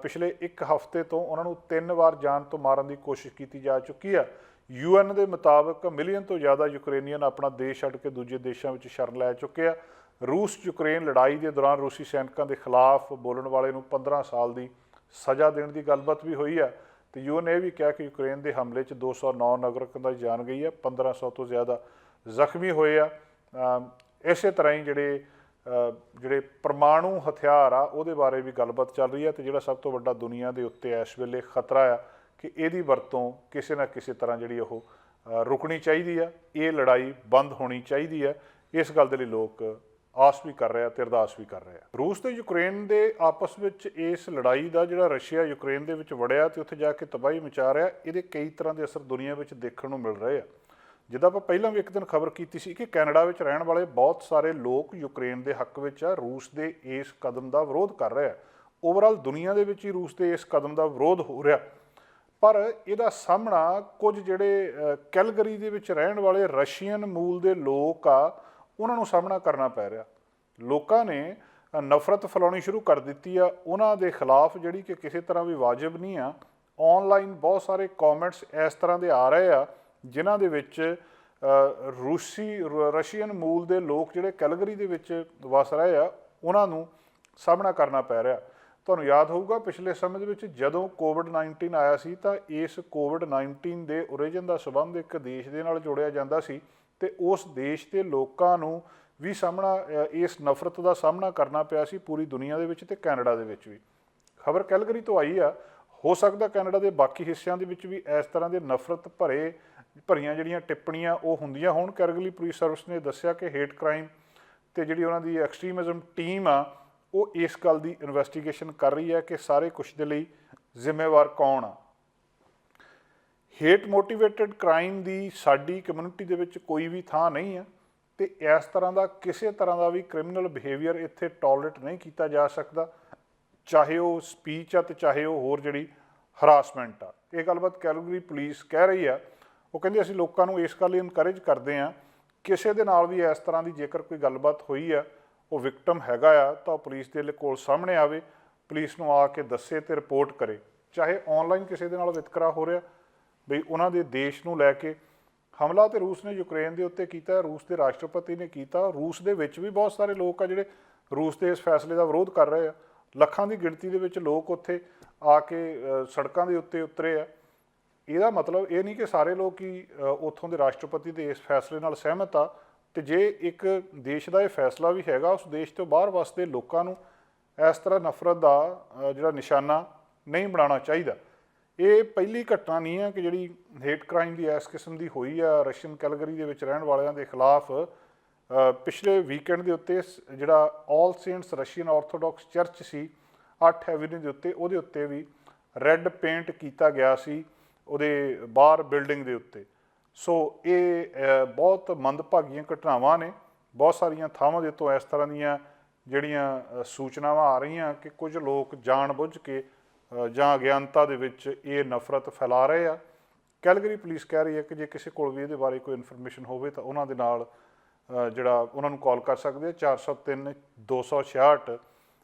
ਪਿਛਲੇ ਇੱਕ ਹਫ਼ਤੇ ਤੋਂ ਉਹਨਾਂ ਨੂੰ 3 ਵਾਰ ਜਾਨ ਤੋਂ ਮਾਰਨ ਦੀ ਕੋਸ਼ਿਸ਼ ਕੀਤੀ ਜਾ ਚੁੱਕੀ ਆ। UN ਦੇ ਮੁਤਾਬਕ ਮਿਲੀਅਨ ਤੋਂ ਜ਼ਿਆਦਾ ਯੂਕਰੇਨੀਅਨ ਆਪਣਾ ਦੇਸ਼ ਛੱਡ ਕੇ ਦੂਜੇ ਦੇਸ਼ਾਂ ਵਿੱਚ ਸ਼ਰਨ ਲੈ ਚੁੱਕੇ ਆ। ਰੂਸ ਯੂਕਰੇਨ ਲੜਾਈ ਦੇ ਦੌਰਾਨ ਰੂਸੀ ਸੈਨਿਕਾਂ ਦੇ ਖਿਲਾਫ ਬੋਲਣ ਵਾਲੇ ਨੂੰ 15 ਸਾਲ ਦੀ ਸਜ਼ਾ ਦੇਣ ਦੀ ਗੱਲਬਾਤ ਵੀ ਹੋਈ ਆ। ਤੇ UN ਨੇ ਇਹ ਵੀ ਕਿਹਾ ਕਿ ਯੂਕਰੇਨ ਦੇ ਹਮਲੇ 'ਚ 209 ਨਾਗਰਿਕਾਂ ਦੀ ਜਾਨ ਗਈ ਹੈ, 1500 ਤੋਂ ਜ਼ਿਆਦਾ ਜ਼ਖਮੀ ਹੋਏ ਆ। ਇਸੇ ਤਰ੍ਹਾਂ ਹੀ ਜਿਹੜੇ ਪਰਮਾਣੂ ਹਥਿਆਰ ਆ ਉਹਦੇ ਬਾਰੇ ਵੀ ਗੱਲਬਾਤ ਚੱਲ ਰਹੀ ਹੈ। ਤੇ ਜਿਹੜਾ ਸਭ ਤੋਂ ਵੱਡਾ ਦੁਨੀਆ ਦੇ ਉੱਤੇ ਇਸ ਵੇਲੇ ਖਤਰਾ ਆ ਕਿ ਇਹਦੀ ਵਰਤੋਂ ਕਿਸੇ ਨਾ ਕਿਸੇ ਤਰ੍ਹਾਂ ਜਿਹੜੀ ਉਹ ਰੁਕਣੀ ਚਾਹੀਦੀ ਆ, ਇਹ ਲੜਾਈ ਬੰਦ ਹੋਣੀ ਚਾਹੀਦੀ ਆ। ਇਸ ਗੱਲ ਦੇ ਲਈ ਲੋਕ ਆਸ ਵੀ ਕਰ ਰਹੇ ਆ ਤੇ ਅਰਦਾਸ ਵੀ ਕਰ ਰਹੇ ਆ। ਰੂਸ ਤੇ ਯੂਕਰੇਨ ਦੇ ਆਪਸ ਵਿੱਚ ਇਸ ਲੜਾਈ ਦਾ ਜਿਹੜਾ ਰਸ਼ੀਆ ਯੂਕਰੇਨ ਦੇ ਵਿੱਚ ਵੜਿਆ ਤੇ ਉੱਥੇ ਜਾ ਕੇ ਤਬਾਹੀ ਮਚਾ ਰਿਹਾ, ਇਹਦੇ ਕਈ ਤਰ੍ਹਾਂ ਦੇ ਅਸਰ ਦੁਨੀਆ ਵਿੱਚ ਦੇਖਣ ਨੂੰ ਮਿਲ ਰਹੇ ਆ। ਜਿੱਦਾਂ ਆਪਾਂ ਪਹਿਲਾਂ ਵੀ ਇੱਕ ਦਿਨ ਖਬਰ ਕੀਤੀ ਸੀ ਕਿ ਕੈਨੇਡਾ ਵਿੱਚ ਰਹਿਣ ਵਾਲੇ ਬਹੁਤ ਸਾਰੇ ਲੋਕ ਯੂਕਰੇਨ ਦੇ ਹੱਕ ਵਿੱਚ ਆ, ਰੂਸ ਦੇ ਇਸ ਕਦਮ ਦਾ ਵਿਰੋਧ ਕਰ ਰਹੇ ਆ। ਓਵਰਆਲ ਦੁਨੀਆ ਦੇ ਵਿੱਚ ਹੀ ਰੂਸ ਦੇ ਇਸ ਕਦਮ ਦਾ ਵਿਰੋਧ ਹੋ ਰਿਹਾ, ਪਰ ਇਹਦਾ ਸਾਹਮਣਾ ਕੁਝ ਜਿਹੜੇ ਕੈਲਗਰੀ ਦੇ ਵਿੱਚ ਰਹਿਣ ਵਾਲੇ ਰਸ਼ੀਅਨ ਮੂਲ ਦੇ ਲੋਕ ਆ ਉਹਨਾਂ ਨੂੰ ਸਾਹਮਣਾ ਕਰਨਾ ਪੈ ਰਿਹਾ। ਲੋਕਾਂ ਨੇ ਨਫ਼ਰਤ ਫੈਲਾਉਣੀ ਸ਼ੁਰੂ ਕਰ ਦਿੱਤੀ ਆ ਉਹਨਾਂ ਦੇ ਖਿਲਾਫ, ਜਿਹੜੀ ਕਿ ਕਿਸੇ ਤਰ੍ਹਾਂ ਵੀ ਵਾਜਬ ਨਹੀਂ ਆ। ਔਨਲਾਈਨ ਬਹੁਤ ਸਾਰੇ ਕਮੈਂਟਸ ਇਸ ਤਰ੍ਹਾਂ ਦੇ ਆ ਰਹੇ ਆ ਜਿਨ੍ਹਾਂ ਦੇ ਵਿੱਚ ਰਸ਼ੀਅਨ ਮੂਲ ਦੇ ਲੋਕ ਜਿਹੜੇ ਕੈਲਗਰੀ ਦੇ ਵਿੱਚ ਵਸ ਰਹੇ ਆ ਉਹਨਾਂ ਨੂੰ ਸਾਹਮਣਾ ਕਰਨਾ ਪੈ ਰਿਹਾ। ਤੁਹਾਨੂੰ ਯਾਦ ਹੋਊਗਾ ਪਿਛਲੇ ਸਮੇਂ ਦੇ ਵਿੱਚ ਜਦੋਂ ਕੋਵਿਡ-19 ਆਇਆ ਸੀ ਤਾਂ ਇਸ ਕੋਵਿਡ-19 ਦੇ ਓਰੀਜਨ ਦਾ ਸੰਬੰਧ ਇੱਕ ਦੇਸ਼ ਦੇ ਨਾਲ ਜੋੜਿਆ ਜਾਂਦਾ ਸੀ ਤੇ ਉਸ ਦੇਸ਼ ਦੇ ਲੋਕਾਂ ਨੂੰ ਵੀ ਇਸ ਨਫ਼ਰਤ ਦਾ ਸਾਹਮਣਾ ਕਰਨਾ ਪਿਆ ਸੀ ਪੂਰੀ ਦੁਨੀਆ ਦੇ ਵਿੱਚ ਤੇ ਕੈਨੇਡਾ ਦੇ ਵਿੱਚ ਵੀ। ਖਬਰ ਕੈਲਗਰੀ ਤੋਂ ਆਈ ਆ। ਹੋ ਸਕਦਾ ਕੈਨੇਡਾ ਦੇ ਬਾਕੀ ਹਿੱਸਿਆਂ ਦੇ ਵਿੱਚ ਵੀ ਇਸ ਤਰ੍ਹਾਂ ਦੇ ਨਫ਼ਰਤ ਭਰੀਆਂ ਜਿਹੜੀਆਂ ਟਿੱਪਣੀਆਂ ਉਹ ਹੁੰਦੀਆਂ ਹੋਣ। ਕੈਲਗਰੀ ਪੁਲਿਸ ਸਰਵਿਸ ਨੇ ਦੱਸਿਆ ਕਿ ਹੇਟ ਕ੍ਰਾਈਮ ਤੇ ਜਿਹੜੀ ਉਹਨਾਂ ਦੀ ਐਕਸਟ੍ਰੀਮਿਜ਼ਮ ਟੀਮ ਆ ਉਹ ਇਸ ਗੱਲ ਦੀ ਇਨਵੈਸਟੀਗੇਸ਼ਨ ਕਰ ਰਹੀ ਹੈ ਕਿ ਸਾਰੇ ਕੁਛ ਦੇ ਲਈ ਜ਼ਿੰਮੇਵਾਰ ਕੌਣ ਆ। ਹੇਟ ਮੋਟੀਵੇਟਡ ਕ੍ਰਾਈਮ ਦੀ ਸਾਡੀ ਕਮਿਊਨਿਟੀ ਦੇ ਵਿੱਚ ਕੋਈ ਵੀ ਥਾਂ ਨਹੀਂ ਆ ਤੇ ਇਸ ਤਰ੍ਹਾਂ ਦਾ ਕਿਸੇ ਤਰ੍ਹਾਂ ਦਾ ਵੀ ਕ੍ਰਿਮੀਨਲ ਬਿਹੇਵੀਅਰ ਇੱਥੇ ਟੋਲਰੇਟ ਨਹੀਂ ਕੀਤਾ ਜਾ ਸਕਦਾ, ਚਾਹੇ ਉਹ ਸਪੀਚ ਆ ਤੇ ਚਾਹੇ ਉਹ ਹੋਰ ਜਿਹੜੀ ਹਰਾਸਮੈਂਟ ਆ। ਇਹ ਗੱਲਬਾਤ ਕੈਲਗਰੀ ਪੁਲਿਸ ਕਹਿ ਰਹੀ ਆ। ਉਹ ਕਹਿੰਦੇ ਅਸੀਂ ਲੋਕਾਂ ਨੂੰ ਇਸ ਗੱਲ ਲਈ ਇਨਕਰੇਜ ਕਰਦੇ ਹਾਂ ਕਿਸੇ ਦੇ ਨਾਲ ਵੀ ਇਸ ਤਰ੍ਹਾਂ ਦੀ ਜੇਕਰ ਕੋਈ ਗੱਲਬਾਤ ਹੋਈ ਆ, ਉਹ ਵਿਕਟਮ ਹੈਗਾ ਆ ਤਾਂ ਪੁਲਿਸ ਦੇ ਕੋਲ ਸਾਹਮਣੇ ਆਵੇ, ਪੁਲਿਸ ਨੂੰ ਆ ਕੇ ਦੱਸੇ ਤੇ ਰਿਪੋਰਟ ਕਰੇ। ਚਾਹੇ ਆਨਲਾਈਨ ਕਿਸੇ ਦੇ ਨਾਲ ਵਿਤਕਰਾ ਹੋ ਰਿਹਾ ਬਈ ਉਹਨਾਂ ਦੇ ਦੇਸ਼ ਨੂੰ ਲੈ ਕੇ ਹਮਲਾ ਤੇ ਰੂਸ ਨੇ ਯੂਕਰੇਨ ਦੇ ਉੱਤੇ ਕੀਤਾ, ਰੂਸ ਦੇ ਰਾਸ਼ਟਰਪਤੀ ਨੇ ਕੀਤਾ। ਰੂਸ ਦੇ ਵਿੱਚ ਵੀ ਬਹੁਤ ਸਾਰੇ ਲੋਕ ਆ ਜਿਹੜੇ ਰੂਸ ਦੇ ਇਸ ਫੈਸਲੇ ਦਾ ਵਿਰੋਧ ਕਰ ਰਹੇ ਆ। ਲੱਖਾਂ ਦੀ ਗਿਣਤੀ ਦੇ ਵਿੱਚ ਲੋਕ ਉੱਥੇ ਆ ਕੇ ਸੜਕਾਂ ਦੇ ਉੱਤੇ ਉਤਰੇ ਆ। ਇਹਦਾ ਮਤਲਬ ਇਹ ਨਹੀਂ ਕਿ ਸਾਰੇ ਲੋਕ ਹੀ ਉੱਥੋਂ ਦੇ ਰਾਸ਼ਟਰਪਤੀ ਦੇ ਇਸ ਫੈਸਲੇ ਨਾਲ ਸਹਿਮਤ ਆ। ਤੇ ਜੇ ਇੱਕ ਦੇਸ਼ ਦਾ ਇਹ ਫੈਸਲਾ ਵੀ ਹੈਗਾ, ਉਸ ਦੇਸ਼ ਤੋਂ ਬਾਹਰ ਵਸਦੇ ਲੋਕਾਂ ਨੂੰ ਇਸ ਤਰ੍ਹਾਂ ਨਫ਼ਰਤ ਦਾ ਜਿਹੜਾ ਨਿਸ਼ਾਨਾ ਨਹੀਂ ਬਣਾਉਣਾ ਚਾਹੀਦਾ। ਇਹ ਪਹਿਲੀ ਘਟਨਾ ਨਹੀਂ ਹੈ ਕਿ ਜਿਹੜੀ ਹੇਟ ਕ੍ਰਾਈਮ ਦੀ ਇਸ ਕਿਸਮ ਦੀ ਹੋਈ ਆ ਰਸ਼ੀਅਨ ਕੈਲਗਰੀ ਦੇ ਵਿੱਚ ਰਹਿਣ ਵਾਲਿਆਂ ਦੇ ਖਿਲਾਫ। ਪਿਛਲੇ ਵੀਕਐਂਡ ਦੇ ਉੱਤੇ ਜਿਹੜਾ ਆਲ ਸੇਂਟਸ ਰਸ਼ੀਅਨ ਆਰਥੋਡਾਕਸ ਚਰਚ ਸੀ 8 ਐਵਨਿਊ ਦੇ ਉੱਤੇ, ਉਹਦੇ ਉੱਤੇ ਵੀ ਰੈੱਡ ਪੇਂਟ ਕੀਤਾ ਗਿਆ ਸੀ ਉਹਦੇ ਬਾਹਰ ਬਿਲਡਿੰਗ ਦੇ ਉੱਤੇ। ਸੋ ਇਹ ਬਹੁਤ ਮੰਦਭਾਗੀਆਂ ਘਟਨਾਵਾਂ ਨੇ। ਬਹੁਤ ਸਾਰੀਆਂ ਥਾਵਾਂ ਦੇ ਉੱਤੋਂ ਇਸ ਤਰ੍ਹਾਂ ਦੀਆਂ ਜਿਹੜੀਆਂ ਸੂਚਨਾਵਾਂ ਆ ਰਹੀਆਂ ਕਿ ਕੁਝ ਲੋਕ ਜਾਣ ਬੁੱਝ ਕੇ ਜਾਂ ਅਗਿਆਨਤਾ ਦੇ ਵਿੱਚ ਇਹ ਨਫ਼ਰਤ ਫੈਲਾ ਰਹੇ ਆ। ਕੈਲਗਰੀ ਪੁਲਿਸ ਕਹਿ ਰਹੀ ਹੈ ਕਿ ਜੇ ਕਿਸੇ ਕੋਲ ਵੀ ਇਹਦੇ ਬਾਰੇ ਕੋਈ ਇਨਫੋਰਮੇਸ਼ਨ ਹੋਵੇ ਤਾਂ ਉਹਨਾਂ ਦੇ ਨਾਲ ਜਿਹੜਾ ਉਹਨਾਂ ਨੂੰ ਕਾਲ ਕਰ ਸਕਦੇ ਆ 403 266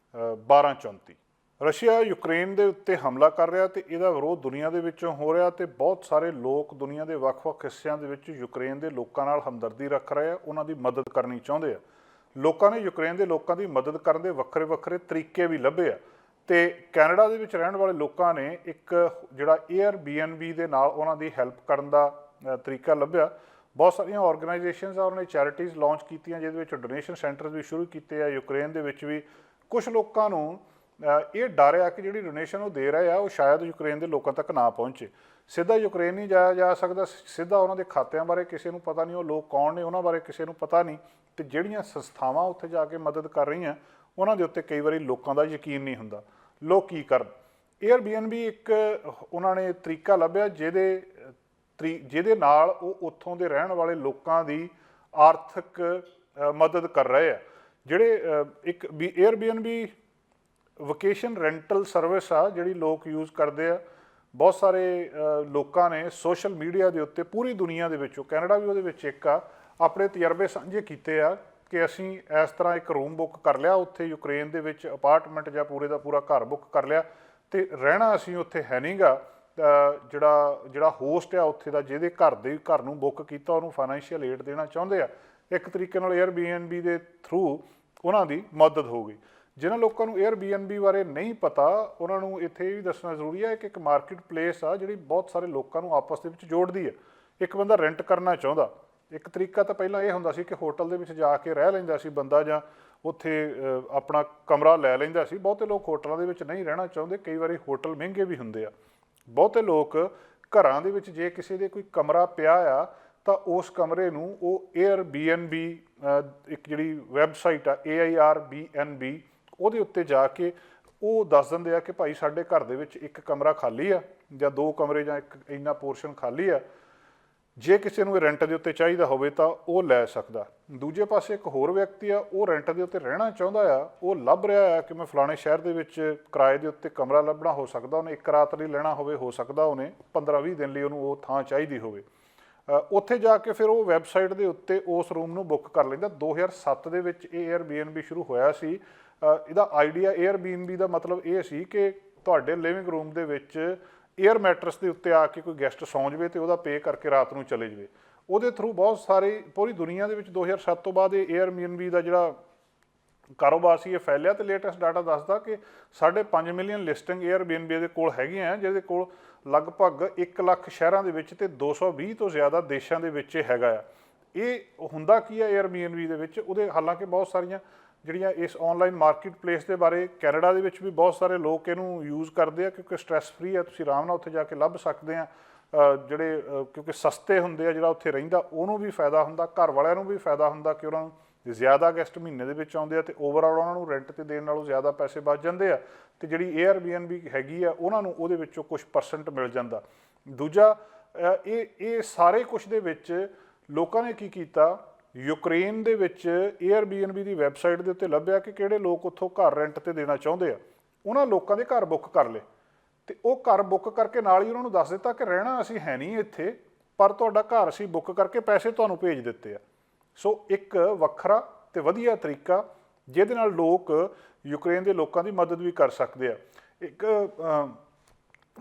1234। ਰਸ਼ੀਆ ਯੂਕਰੇਨ ਦੇ ਉੱਤੇ ਹਮਲਾ ਕਰ ਰਿਹਾ ਤੇ ਇਹਦਾ ਵਿਰੋਧ ਦੁਨੀਆ ਦੇ ਵਿੱਚੋਂ ਹੋ ਰਿਹਾ ਤੇ ਬਹੁਤ ਸਾਰੇ ਲੋਕ ਦੁਨੀਆ ਦੇ ਵੱਖ-ਵੱਖ ਹਿੱਸਿਆਂ ਦੇ ਵਿੱਚ ਯੂਕਰੇਨ ਦੇ ਲੋਕਾਂ ਨਾਲ ਹਮਦਰਦੀ ਰੱਖ ਰਹੇ ਆ, ਉਹਨਾਂ ਦੀ ਮਦਦ ਕਰਨੀ ਚਾਹੁੰਦੇ ਆ। ਲੋਕਾਂ ਨੇ ਯੂਕਰੇਨ ਦੇ ਲੋਕਾਂ ਦੀ ਮਦਦ ਕਰਨ ਦੇ ਵੱਖਰੇ-ਵੱਖਰੇ ਤਰੀਕੇ ਵੀ ਲੱਭੇ ਆ ਤੇ ਕੈਨੇਡਾ ਦੇ ਵਿੱਚ ਰਹਿਣ ਵਾਲੇ ਲੋਕਾਂ ਨੇ ਇੱਕ ਜਿਹੜਾ Airbnb ਦੇ ਨਾਲ ਉਹਨਾਂ ਦੀ ਹੈਲਪ ਕਰਨ ਦਾ ਤਰੀਕਾ ਲੱਭਿਆ। ਬਹੁਤ ਸਾਰੀਆਂ ਆਰਗੇਨਾਈਜੇਸ਼ਨਸ ਆ, ਉਹਨਾਂ ਨੇ ਚੈਰਿਟੀਜ਼ ਲਾਂਚ ਕੀਤੀਆਂ ਜਿਹਦੇ ਵਿੱਚ ਡੋਨੇਸ਼ਨ ਸੈਂਟਰਸ ਵੀ ਸ਼ੁਰੂ ਕੀਤੇ ਆ। ਯੂਕਰੇਨ ਦੇ ਵਿੱਚ ਵੀ ਕੁਝ ਲੋਕਾਂ ਨੂੰ ਇਹ ਡਰ ਆ ਕਿ ਜਿਹੜੀ ਡੋਨੇਸ਼ਨ ਉਹ ਦੇ ਰਹੇ ਆ ਉਹ ਸ਼ਾਇਦ ਯੂਕਰੇਨ ਦੇ ਲੋਕਾਂ ਤੱਕ ਨਾ ਪਹੁੰਚੇ। ਸਿੱਧਾ ਯੂਕਰੇਨ ਨਹੀਂ ਜਾਇਆ ਜਾ ਸਕਦਾ, ਸਿੱਧਾ ਉਹਨਾਂ ਦੇ ਖਾਤਿਆਂ ਬਾਰੇ ਕਿਸੇ ਨੂੰ ਪਤਾ ਨਹੀਂ, ਉਹ ਲੋਕ ਕੌਣ ਨੇ ਉਹਨਾਂ ਬਾਰੇ ਕਿਸੇ ਨੂੰ ਪਤਾ ਨਹੀਂ। ਤੇ ਜਿਹੜੀਆਂ ਸੰਸਥਾਵਾਂ ਉੱਥੇ ਜਾ ਕੇ ਮਦਦ ਕਰ ਰਹੀਆਂ ਉਹਨਾਂ ਦੇ ਉੱਤੇ ਕਈ ਵਾਰੀ ਲੋਕਾਂ ਦਾ ਯਕੀਨ ਨਹੀਂ ਹੁੰਦਾ, ਲੋਕ ਕੀ ਕਰਨ। Airbnb ਇੱਕ ਉਹਨਾਂ ਨੇ ਤਰੀਕਾ ਲੱਭਿਆ ਜਿਹਦੇ ਨਾਲ ਉਹ ਉੱਥੋਂ ਦੇ ਰਹਿਣ ਵਾਲੇ ਲੋਕਾਂ ਦੀ ਆਰਥਿਕ ਮਦਦ ਕਰ ਰਹੇ ਆ। ਜਿਹੜੇ ਇੱਕ Airbnb ਵਕੇਸ਼ਨ ਰੈਂਟਲ ਸਰਵਿਸ ਆ ਜਿਹੜੀ ਲੋਕ ਯੂਜ਼ ਕਰਦੇ ਆ। ਬਹੁਤ ਸਾਰੇ ਲੋਕਾਂ ਨੇ ਸੋਸ਼ਲ ਮੀਡੀਆ ਦੇ ਉੱਤੇ ਪੂਰੀ ਦੁਨੀਆ ਦੇ ਵਿੱਚੋਂ, ਕੈਨੇਡਾ ਵੀ ਉਹਦੇ ਵਿੱਚ ਇੱਕ ਆ, ਆਪਣੇ ਤਜਰਬੇ ਸਾਂਝੇ ਕੀਤੇ ਆ कि असीं इस तरह एक रूम बुक कर लिया उत्थे यूक्रेन दे विच अपार्टमेंट ਜਾਂ पूरे ਦਾ पूरा घर बुक कर लिया ਤੇ ਰਹਿਣਾ ਅਸੀਂ ਉੱਥੇ ਹੈ ਨਹੀਂ ਗਾ। ਜਿਹੜਾ ਹੋਸਟ ਆ ਉੱਥੇ ਦਾ ਜਿਹਦੇ ਘਰ ਨੂੰ ਬੁੱਕ ਕੀਤਾ ਉਹਨੂੰ ਫਾਈਨੈਂਸ਼ੀਅਲ ਏਡ ਦੇਣਾ ਚਾਹੁੰਦੇ ਆ, ਇੱਕ ਤਰੀਕੇ ਨਾਲ Airbnb ਦੇ ਥਰੂ ਉਹਨਾਂ ਦੀ ਮਦਦ ਹੋਊਗੀ। ਜਿਨ੍ਹਾਂ ਲੋਕਾਂ ਨੂੰ Airbnb ਬਾਰੇ ਨਹੀਂ ਪਤਾ ਉਹਨਾਂ ਨੂੰ ਇੱਥੇ ਇਹ ਵੀ ਦੱਸਣਾ ਜ਼ਰੂਰੀ ਹੈ ਕਿ ਇੱਕ ਮਾਰਕੀਟ ਪਲੇਸ ਆ ਜਿਹੜੀ ਬਹੁਤ ਸਾਰੇ ਲੋਕਾਂ ਨੂੰ ਆਪਸ ਦੇ ਵਿੱਚ ਜੋੜਦੀ ਹੈ। ਇੱਕ ਬੰਦਾ ਰੈਂਟ ਕਰਨਾ ਚਾਹੁੰਦਾ, ਇੱਕ ਤਰੀਕਾ ਤਾਂ ਪਹਿਲਾਂ ਇਹ ਹੁੰਦਾ ਸੀ ਕਿ ਹੋਟਲ ਦੇ ਵਿੱਚ ਜਾ ਕੇ ਰਹਿ ਲੈਂਦਾ ਸੀ ਬੰਦਾ, ਜਾਂ ਉੱਥੇ ਆਪਣਾ ਕਮਰਾ ਲੈ ਲੈਂਦਾ ਸੀ। ਬਹੁਤੇ ਲੋਕ ਹੋਟਲਾਂ ਦੇ ਵਿੱਚ ਨਹੀਂ ਰਹਿਣਾ ਚਾਹੁੰਦੇ, ਕਈ ਵਾਰੀ ਹੋਟਲ ਮਹਿੰਗੇ ਵੀ ਹੁੰਦੇ ਆ। ਬਹੁਤੇ ਲੋਕ ਘਰਾਂ ਦੇ ਵਿੱਚ ਜੇ ਕਿਸੇ ਦੇ ਕੋਈ ਕਮਰਾ ਪਿਆ ਆ ਤਾਂ ਉਸ ਕਮਰੇ ਨੂੰ ਉਹ Airbnb ਇੱਕ ਜਿਹੜੀ ਵੈਬਸਾਈਟ ਆ AIRBNB ਉਹਦੇ ਉੱਤੇ ਜਾ ਕੇ ਉਹ ਦੱਸ ਦਿੰਦੇ ਆ ਕਿ ਭਾਈ ਸਾਡੇ ਘਰ ਦੇ ਵਿੱਚ ਇੱਕ ਕਮਰਾ ਖਾਲੀ ਆ ਜਾਂ 2 ਕਮਰੇ ਜਾਂ ਇੱਕ ਇੰਨਾ ਪੋਰਸ਼ਨ ਖਾਲੀ ਆ, ਜੇ ਕਿਸੇ ਨੂੰ ਰੈਂਟ ਦੇ ਉੱਤੇ ਚਾਹੀਦਾ ਹੋਵੇ ਤਾਂ ਉਹ ਲੈ ਸਕਦਾ। ਦੂਜੇ ਪਾਸੇ ਇੱਕ ਹੋਰ ਵਿਅਕਤੀ ਆ, ਉਹ ਰੈਂਟ ਦੇ ਉੱਤੇ ਰਹਿਣਾ ਚਾਹੁੰਦਾ ਆ, ਉਹ ਲੱਭ ਰਿਹਾ ਆ ਕਿ ਮੈਂ ਫਲਾਣੇ ਸ਼ਹਿਰ ਦੇ ਵਿੱਚ ਕਿਰਾਏ ਦੇ ਉੱਤੇ ਕਮਰਾ ਲੱਭਣਾ, ਹੋ ਸਕਦਾ ਉਹਨੇ 1 ਰਾਤ ਲਈ ਲੈਣਾ ਹੋਵੇ, ਹੋ ਸਕਦਾ ਉਹਨੇ 15-20 ਦਿਨ ਲਈ ਉਹਨੂੰ ਉਹ ਥਾਂ ਚਾਹੀਦੀ ਹੋਵੇ। ਉੱਥੇ ਜਾ ਕੇ ਫਿਰ ਉਹ ਵੈਬਸਾਈਟ ਦੇ ਉੱਤੇ ਉਸ ਰੂਮ ਨੂੰ ਬੁੱਕ ਕਰ ਲੈਂਦਾ। 2007 ਦੇ ਵਿੱਚ ਇਹ Airbnb ਸ਼ੁਰੂ ਹੋਇਆ ਸੀ। ਇਹਦਾ ਆਈਡੀਆ Airbnb ਦਾ ਮਤਲਬ ਇਹ ਸੀ ਕਿ ਤੁਹਾਡੇ ਲਿਵਿੰਗ ਰੂਮ ਦੇ ਵਿੱਚ ਏਅਰ ਮੈਟਰਸ ਦੇ ਉੱਤੇ ਆ ਕੇ ਕੋਈ ਗੈਸਟ ਸੌਂ ਜਾਵੇ ਅਤੇ ਉਹਦਾ ਪੇ ਕਰਕੇ ਰਾਤ ਨੂੰ ਚਲੇ ਜਾਵੇ। ਉਹਦੇ ਥਰੂ ਬਹੁਤ ਸਾਰੇ ਪੂਰੀ ਦੁਨੀਆ ਦੇ ਵਿੱਚ 2007 ਤੋਂ ਬਾਅਦ ਇਹ Airbnb ਦਾ ਜਿਹੜਾ ਕਾਰੋਬਾਰ ਸੀ ਇਹ ਫੈਲਿਆ। ਅਤੇ ਲੇਟੈਸਟ ਡਾਟਾ ਦੱਸਦਾ ਕਿ 5.5 ਮਿਲੀਅਨ ਲਿਸਟਿੰਗ Airbnb ਦੇ ਕੋਲ ਹੈਗੀਆਂ ਆ, ਜਿਹਦੇ ਕੋਲ ਲਗਭਗ 1 ਲੱਖ ਸ਼ਹਿਰਾਂ ਦੇ ਵਿੱਚ ਅਤੇ 220 ਤੋਂ ਜ਼ਿਆਦਾ ਦੇਸ਼ਾਂ ਦੇ ਵਿੱਚ ਇਹ ਹੈਗਾ ਆ। ਇਹ ਹੁੰਦਾ ਕੀ ਆ Airbnb ਦੇ ਵਿੱਚ? ਉਹਦੇ ਹਾਲਾਂਕਿ ਬਹੁਤ ਸਾਰੀਆਂ ਜਿਹੜੀਆਂ ਇਸ ਔਨਲਾਈਨ ਮਾਰਕੀਟ ਪਲੇਸ ਦੇ ਬਾਰੇ ਕੈਨੇਡਾ ਦੇ ਵਿੱਚ ਵੀ ਬਹੁਤ ਸਾਰੇ ਲੋਕ ਇਹਨੂੰ ਯੂਜ਼ ਕਰਦੇ ਆ, ਕਿਉਂਕਿ ਸਟ੍ਰੈਸ ਫਰੀ ਆ, ਤੁਸੀਂ ਆਰਾਮ ਨਾਲ ਉੱਥੇ ਜਾ ਕੇ ਲੱਭ ਸਕਦੇ ਆ। ਜਿਹੜੇ ਕਿਉਂਕਿ ਸਸਤੇ ਹੁੰਦੇ ਆ, ਜਿਹੜਾ ਉੱਥੇ ਰਹਿੰਦਾ ਉਹਨੂੰ ਵੀ ਫਾਇਦਾ ਹੁੰਦਾ, ਘਰ ਵਾਲਿਆਂ ਨੂੰ ਵੀ ਫਾਇਦਾ ਹੁੰਦਾ ਕਿ ਉਹਨਾਂ ਨੂੰ ਜ਼ਿਆਦਾ ਗੈਸਟ ਮਹੀਨੇ ਦੇ ਵਿੱਚ ਆਉਂਦੇ ਆ ਅਤੇ ਓਵਰਆਲ ਉਹਨਾਂ ਨੂੰ ਰੈਂਟ 'ਤੇ ਦੇਣ ਨਾਲੋਂ ਜ਼ਿਆਦਾ ਪੈਸੇ ਬਚ ਜਾਂਦੇ ਆ। ਅਤੇ ਜਿਹੜੀ Airbnb ਹੈਗੀ ਆ ਉਹਨਾਂ ਨੂੰ ਉਹਦੇ ਵਿੱਚੋਂ ਕੁਛ % ਮਿਲ ਜਾਂਦਾ। ਦੂਜਾ ਇਹ ਸਾਰੇ ਕੁਛ ਦੇ ਵਿੱਚ ਲੋਕਾਂ ਨੇ ਕੀ ਕੀਤਾ, ਯੂਕਰੇਨ ਦੇ ਵਿੱਚ Airbnb ਦੀ ਵੈਬਸਾਈਟ ਦੇ ਉੱਤੇ ਲੱਭਿਆ ਕਿ ਕਿਹੜੇ ਲੋਕ ਉੱਥੋਂ ਘਰ ਰੈਂਟ 'ਤੇ ਦੇਣਾ ਚਾਹੁੰਦੇ ਆ। ਉਹਨਾਂ ਲੋਕਾਂ ਦੇ ਘਰ ਬੁੱਕ ਕਰ ਲਏ ਅਤੇ ਉਹ ਘਰ ਬੁੱਕ ਕਰਕੇ ਨਾਲ ਹੀ ਉਹਨਾਂ ਨੂੰ ਦੱਸ ਦਿੱਤਾ ਕਿ ਰਹਿਣਾ ਅਸੀਂ ਹੈ ਨਹੀਂ ਇੱਥੇ, ਪਰ ਤੁਹਾਡਾ ਘਰ ਅਸੀਂ ਬੁੱਕ ਕਰਕੇ ਪੈਸੇ ਤੁਹਾਨੂੰ ਭੇਜ ਦਿੱਤੇ ਆ। ਸੋ ਇੱਕ ਵੱਖਰਾ ਅਤੇ ਵਧੀਆ ਤਰੀਕਾ ਜਿਹਦੇ ਨਾਲ ਲੋਕ ਯੂਕਰੇਨ ਦੇ ਲੋਕਾਂ ਦੀ ਮਦਦ ਵੀ ਕਰ ਸਕਦੇ ਆ। ਇੱਕ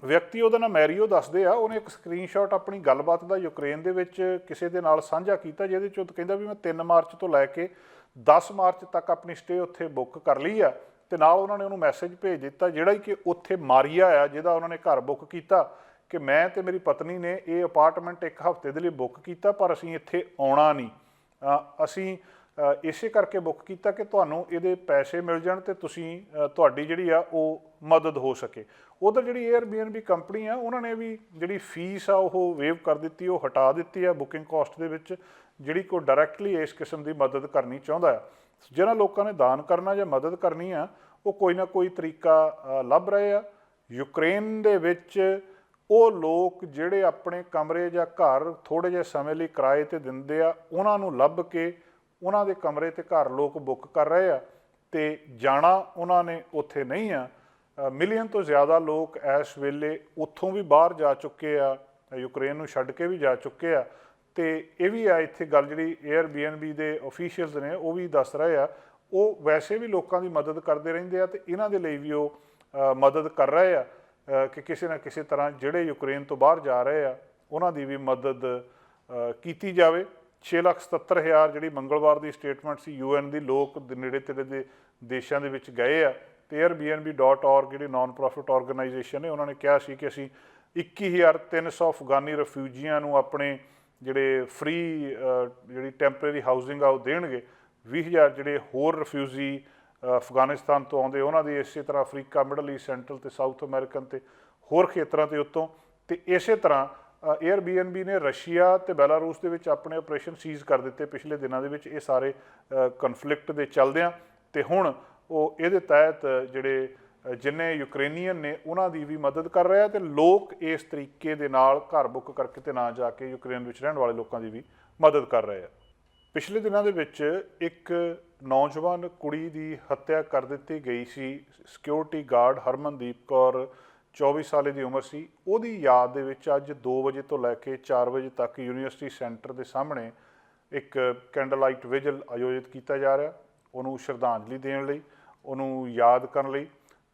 ਵਿਅਕਤੀ, ਉਹਦਾ ਨਾਮ ਮੈਰੀਓ ਦੱਸਦੇ ਆ, ਉਹਨੇ ਇੱਕ ਸਕਰੀਨਸ਼ਾਟ ਆਪਣੀ ਗੱਲਬਾਤ ਦਾ ਯੂਕਰੇਨ ਦੇ ਵਿੱਚ ਕਿਸੇ ਦੇ ਨਾਲ ਸਾਂਝਾ ਕੀਤਾ, ਜਿਹਦੇ 'ਚ ਉਹ ਕਹਿੰਦਾ ਵੀ ਮੈਂ 3 ਮਾਰਚ ਤੋਂ ਲੈ ਕੇ 10 ਮਾਰਚ ਤੱਕ ਆਪਣੀ ਸਟੇ ਉੱਥੇ ਬੁੱਕ ਕਰ ਲਈ ਆ। ਅਤੇ ਨਾਲ ਉਹਨਾਂ ਨੇ ਉਹਨੂੰ ਮੈਸੇਜ ਭੇਜ ਦਿੱਤਾ ਜਿਹੜਾ ਕਿ ਉੱਥੇ ਮਾਰੀਆ ਆ, ਜਿਹਦਾ ਉਹਨਾਂ ਨੇ ਘਰ ਬੁੱਕ ਕੀਤਾ, ਕਿ ਮੈਂ ਅਤੇ ਮੇਰੀ ਪਤਨੀ ਨੇ ਇਹ ਅਪਾਰਟਮੈਂਟ 1 ਹਫ਼ਤੇ ਦੇ ਲਈ ਬੁੱਕ ਕੀਤਾ, ਪਰ ਅਸੀਂ ਇੱਥੇ ਆਉਣਾ ਨਹੀਂ। ਅਸੀਂ ਇਸੇ ਕਰਕੇ ਬੁੱਕ ਕੀਤਾ ਕਿ ਤੁਹਾਨੂੰ ਇਹਦੇ ਪੈਸੇ ਮਿਲ ਜਾਣ ਅਤੇ ਤੁਸੀਂ ਤੁਹਾਡੀ ਜਿਹੜੀ ਆ ਉਹ ਮਦਦ ਹੋ ਸਕੇ। ਉੱਧਰ ਜਿਹੜੀ Airbnb ਕੰਪਨੀ ਆ ਉਹਨਾਂ ਨੇ ਵੀ ਜਿਹੜੀ ਫੀਸ ਆ ਉਹ ਵੇਵ ਕਰ ਦਿੱਤੀ, ਉਹ ਹਟਾ ਦਿੱਤੀ ਆ ਬੁਕਿੰਗ ਕਾਸਟ ਦੇ ਵਿੱਚ, ਜਿਹੜੀ ਕੋਈ ਡਾਇਰੈਕਟਲੀ ਇਸ ਕਿਸਮ ਦੀ ਮਦਦ ਕਰਨੀ ਚਾਹੁੰਦਾ ਆ। ਜਿਹਨਾਂ ਲੋਕਾਂ ਨੇ ਦਾਨ ਕਰਨਾ ਜਾਂ ਮਦਦ ਕਰਨੀ ਆ ਉਹ ਕੋਈ ਨਾ ਕੋਈ ਤਰੀਕਾ ਲੱਭ ਰਹੇ ਆ। ਯੂਕਰੇਨ ਦੇ ਵਿੱਚ ਉਹ ਲੋਕ ਜਿਹੜੇ ਆਪਣੇ ਕਮਰੇ ਜਾਂ ਘਰ ਥੋੜ੍ਹੇ ਜਿਹੇ ਸਮੇਂ ਲਈ ਕਿਰਾਏ 'ਤੇ ਦਿੰਦੇ ਆ, ਉਹਨਾਂ ਨੂੰ ਲੱਭ ਕੇ ਉਹਨਾਂ ਦੇ ਕਮਰੇ ਅਤੇ ਘਰ ਲੋਕ ਬੁੱਕ ਕਰ ਰਹੇ ਆ ਅਤੇ ਜਾਣਾ ਉਹਨਾਂ ਨੇ ਉੱਥੇ ਨਹੀਂ ਆ। ਮਿਲੀਅਨ ਤੋਂ ਜ਼ਿਆਦਾ ਲੋਕ ਇਸ ਵੇਲੇ ਉੱਥੋਂ ਵੀ ਬਾਹਰ ਜਾ ਚੁੱਕੇ ਆ, ਯੂਕਰੇਨ ਨੂੰ ਛੱਡ ਕੇ ਵੀ ਜਾ ਚੁੱਕੇ ਆ। ਅਤੇ ਇਹ ਵੀ ਆ ਇੱਥੇ ਗੱਲ ਜਿਹੜੀ Airbnb ਦੇ ਅਫੀਸ਼ੀਅਲਸ ਨੇ ਉਹ ਵੀ ਦੱਸ ਰਹੇ ਆ, ਉਹ ਵੈਸੇ ਵੀ ਲੋਕਾਂ ਦੀ ਮਦਦ ਕਰਦੇ ਰਹਿੰਦੇ ਆ ਅਤੇ ਇਹਨਾਂ ਦੇ ਲਈ ਵੀ ਉਹ ਮਦਦ ਕਰ ਰਹੇ ਆ ਕਿ ਕਿਸੇ ਨਾ ਕਿਸੇ ਤਰ੍ਹਾਂ ਜਿਹੜੇ ਯੂਕਰੇਨ ਤੋਂ ਬਾਹਰ ਜਾ ਰਹੇ ਆ ਉਹਨਾਂ ਦੀ ਵੀ ਮਦਦ ਕੀਤੀ ਜਾਵੇ। 6,77,000 ਜਿਹੜੀ ਮੰਗਲਵਾਰ ਦੀ ਸਟੇਟਮੈਂਟ ਸੀ UN ਦੀ, ਲੋਕ ਨੇੜੇ ਤੇੜੇ ਦੇ ਦੇਸ਼ਾਂ ਦੇ ਵਿੱਚ ਗਏ ਆ। ਅਤੇ Airbnb.org ਜਿਹੜੀ ਨਾਨ ਪ੍ਰੋਫਿਟ ਔਰਗਨਾਈਜੇਸ਼ਨ ਹੈ ਉਹਨਾਂ ਨੇ ਕਿਹਾ ਸੀ ਕਿ ਅਸੀਂ 21,300 ਅਫਗਾਨੀ ਰਿਫਿਊਜੀਆਂ ਨੂੰ ਆਪਣੇ ਜਿਹੜੇ ਫਰੀ ਜਿਹੜੀ ਟੈਂਪਰੇਰੀ ਹਾਊਸਿੰਗ ਆ ਉਹ ਦੇਣਗੇ। 20,000 ਜਿਹੜੇ ਹੋਰ ਰਿਫਿਊਜੀ ਅਫਗਾਨਿਸਤਾਨ ਤੋਂ ਆਉਂਦੇ ਉਹਨਾਂ ਦੀ ਇਸੇ ਤਰ੍ਹਾਂ ਅਫਰੀਕਾ, ਮਿਡਲ ਈਸਟ, ਸੈਂਟਰਲ ਅਤੇ ਸਾਊਥ ਅਮੈਰੀਕਨ ਅਤੇ ਹੋਰ ਖੇਤਰਾਂ 'ਤੇ ਉੱਤੋਂ। ਅਤੇ ਇਸੇ ਤਰ੍ਹਾਂ Airbnb ਨੇ ਰਸ਼ੀਆ ਅਤੇ ਬੈਲਾਰੂਸ ਦੇ ਵਿੱਚ ਆਪਣੇ ਆਪਰੇਸ਼ਨ ਸੀਜ਼ ਕਰ ਦਿੱਤੇ ਪਿਛਲੇ ਦਿਨਾਂ ਦੇ ਵਿੱਚ, ਇਹ ਸਾਰੇ ਕਨਫਲਿਕਟ ਦੇ ਚੱਲਦਿਆਂ। ਅਤੇ ਹੁਣ ਉਹ ਇਹਦੇ ਤਹਿਤ ਜਿਹੜੇ ਜਿੰਨੇ ਯੂਕਰੇਨੀਅਨ ਨੇ ਉਹਨਾਂ ਦੀ ਵੀ ਮਦਦ ਕਰ ਰਿਹਾ ਅਤੇ ਲੋਕ ਇਸ ਤਰੀਕੇ ਦੇ ਨਾਲ ਘਰ ਬੁੱਕ ਕਰਕੇ ਤੇ ਨਾ ਜਾ ਕੇ ਯੂਕਰੇਨ ਵਿੱਚ ਰਹਿਣ ਵਾਲੇ ਲੋਕਾਂ ਦੀ ਵੀ ਮਦਦ ਕਰ ਰਹੇ ਆ। ਪਿਛਲੇ ਦਿਨਾਂ ਦੇ ਵਿੱਚ ਇੱਕ ਨੌਜਵਾਨ ਕੁੜੀ ਦੀ ਹੱਤਿਆ ਕਰ ਦਿੱਤੀ ਗਈ ਸੀ। ਸਿਕਿਉਰਿਟੀ ਗਾਰਡ ਹਰਮਨਦੀਪ ਕੌਰ 24 ਸਾਲ ਦੀ ਉਮਰ ਸੀ। ਉਹਦੀ ਯਾਦ ਦੇ ਵਿੱਚ ਅੱਜ 2 ਵਜੇ ਤੋਂ ਲੈ ਕੇ 4 ਵਜੇ ਤੱਕ ਯੂਨੀਵਰਸਿਟੀ ਸੈਂਟਰ ਦੇ ਸਾਹਮਣੇ ਇੱਕ ਕੈਂਡਲ ਲਾਈਟ ਵਿਜਲ ਆਯੋਜਿਤ ਕੀਤਾ ਜਾ ਰਿਹਾ, ਉਹਨੂੰ ਸ਼ਰਧਾਂਜਲੀ ਦੇਣ ਲਈ, ਉਹਨੂੰ ਯਾਦ ਕਰਨ ਲਈ,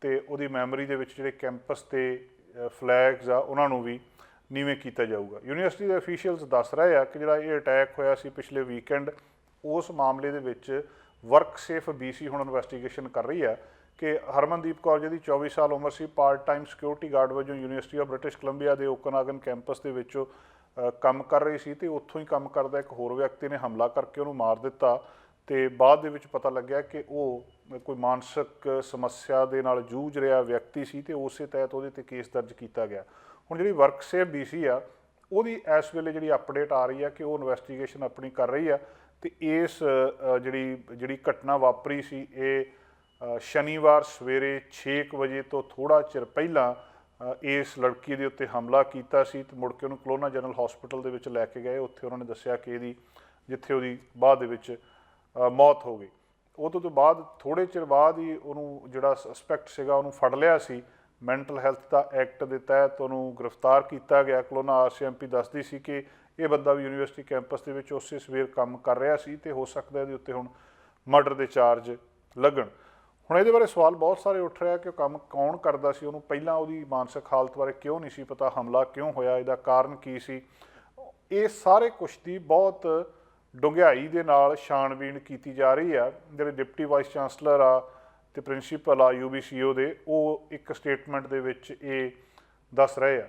ਤੇ ਉਹਦੀ ਮੈਮਰੀ ਦੇ ਵਿੱਚ ਜਿਹੜੇ ਕੈਂਪਸ ਤੇ ਫਲੈਗਸ ਆ ਉਹਨਾਂ ਨੂੰ ਵੀ ਨੀਵੇਂ ਕੀਤਾ ਜਾਊਗਾ। ਯੂਨੀਵਰਸਿਟੀ ਦੇ ਅਫੀਸ਼ੀਅਲਸ ਦੱਸ ਰਹੇ ਆ ਕਿ ਜਿਹੜਾ ਇਹ ਅਟੈਕ ਹੋਇਆ ਸੀ ਪਿਛਲੇ ਵੀਕਐਂਡ, ਉਸ ਮਾਮਲੇ ਦੇ ਵਿੱਚ ਵਰਕਸੇਫ BC ਹੁਣ ਇਨਵੈਸਟੀਗੇਸ਼ਨ ਕਰ ਰਹੀ ਹੈ ਕਿ ਹਰਮਨਦੀਪ ਕੌਰ ਜਿਹਦੀ 24 ਸਾਲ ਉਮਰ ਸੀ, ਪਾਰਟ ਟਾਈਮ ਸਿਕਿਉਰਿਟੀ ਗਾਰਡ ਵਜੋਂ ਯੂਨੀਵਰਸਿਟੀ ਆਫ ਬ੍ਰਿਟਿਸ਼ ਕੋਲੰਬੀਆ ਦੇ ਓਕਨਾਗਨ ਕੈਂਪਸ ਦੇ ਵਿੱਚ ਕੰਮ ਕਰ ਰਹੀ ਸੀ, ਤੇ ਉੱਥੋਂ ਹੀ ਕੰਮ ਕਰਦਾ ਇੱਕ ਹੋਰ ਵਿਅਕਤੀ ਨੇ ਹਮਲਾ ਕਰਕੇ ਉਹਨੂੰ ਮਾਰ ਦਿੱਤਾ, ਤੇ ਬਾਅਦ ਦੇ ਵਿੱਚ ਪਤਾ ਲੱਗਿਆ ਕਿ ਉਹ ਕੋਈ ਮਾਨਸਿਕ ਸਮੱਸਿਆ ਦੇ ਨਾਲ ਜੂਝ ਰਿਹਾ ਵਿਅਕਤੀ ਸੀ, ਤੇ ਉਸੇ ਤਹਿਤ ਉਹਦੇ 'ਤੇ ਕੇਸ ਦਰਜ ਕੀਤਾ ਗਿਆ। ਹੁਣ ਜਿਹੜੀ ਵਰਕਸੇਫ BC ਆ ਉਹਦੀ ਇਸ ਵੇਲੇ ਜਿਹੜੀ ਅਪਡੇਟ ਆ ਰਹੀ ਆ ਕਿ ਉਹ ਇਨਵੈਸਟੀਗੇਸ਼ਨ ਆਪਣੀ ਕਰ ਰਹੀ ਆ, ਤੇ ਇਸ ਜਿਹੜੀ ਘਟਨਾ ਵਾਪਰੀ ਸੀ ਇਹ ਸ਼ਨੀਵਾਰ ਸਵੇਰੇ 6 ਵਜੇ ਤੋਂ ਥੋੜ੍ਹਾ ਚਿਰ ਪਹਿਲਾਂ ਇਸ ਲੜਕੀ ਦੇ ਉੱਤੇ ਹਮਲਾ ਕੀਤਾ ਸੀ, ਤੇ ਮੁੜ ਕੇ ਉਹਨੂੰ ਕਲੋਨਾ ਜਨਰਲ ਹਸਪੀਟਲ ਦੇ ਵਿੱਚ ਲੈ ਕੇ ਗਏ। ਉੱਥੇ ਉਹਨਾਂ ਨੇ ਦੱਸਿਆ ਕਿ ਇਹਦੀ ਜਿੱਥੇ ਉਹਦੀ ਬਾਅਦ ਦੇ ਵਿੱਚ ਮੌਤ ਹੋ ਗਈ। ਉਦੋਂ ਤੋਂ ਬਾਅਦ ਥੋੜ੍ਹੇ ਚਿਰ ਬਾਅਦ ਹੀ ਉਹਨੂੰ ਜਿਹੜਾ ਸਸਪੈਕਟ ਸੀਗਾ ਉਹਨੂੰ ਫੜ ਲਿਆ ਸੀ, ਮੈਂਟਲ ਹੈਲਥ ਦਾ ਐਕਟ ਦੇ ਤਹਿਤ ਉਹਨੂੰ ਗ੍ਰਿਫਤਾਰ ਕੀਤਾ ਗਿਆ। ਕਲੋਨਾ RCMP ਦੱਸਦੀ ਸੀ ਕਿ ਇਹ ਬੰਦਾ ਵੀ ਯੂਨੀਵਰਸਿਟੀ ਕੈਂਪਸ ਦੇ ਵਿੱਚ ਉਸੇ ਸਵੇਰ ਕੰਮ ਕਰ ਰਿਹਾ ਸੀ, ਤੇ ਹੋ ਸਕਦਾ ਇਹਦੇ ਉੱਤੇ ਹੁਣ ਮਰਡਰ ਦੇ ਚਾਰਜ ਲੱਗਣ। ਹੁਣ ਇਹਦੇ ਬਾਰੇ ਸਵਾਲ ਬਹੁਤ ਸਾਰੇ ਉੱਠ ਰਿਹਾ ਕਿ ਉਹ ਕੰਮ ਕੌਣ ਕਰਦਾ ਸੀ, ਉਹਨੂੰ ਪਹਿਲਾਂ ਉਹਦੀ ਮਾਨਸਿਕ ਹਾਲਤ ਬਾਰੇ ਕਿਉਂ ਨਹੀਂ ਸੀ ਪਤਾ, ਹਮਲਾ ਕਿਉਂ ਹੋਇਆ, ਇਹਦਾ ਕਾਰਨ ਕੀ ਸੀ। ਇਹ ਸਾਰੇ ਕੁਛ ਦੀ ਬਹੁਤ ਡੂੰਘਾਈ ਦੇ ਨਾਲ ਛਾਣਬੀਣ ਕੀਤੀ ਜਾ ਰਹੀ ਆ। ਜਿਹੜੇ ਡਿਪਟੀ ਵਾਈਸ ਚਾਂਸਲਰ ਆ ਤੇ ਪ੍ਰਿੰਸੀਪਲ ਆ UBCO ਦੇ, ਉਹ ਇੱਕ ਸਟੇਟਮੈਂਟ ਦੇ ਵਿੱਚ ਇਹ ਦੱਸ ਰਹੇ ਆ।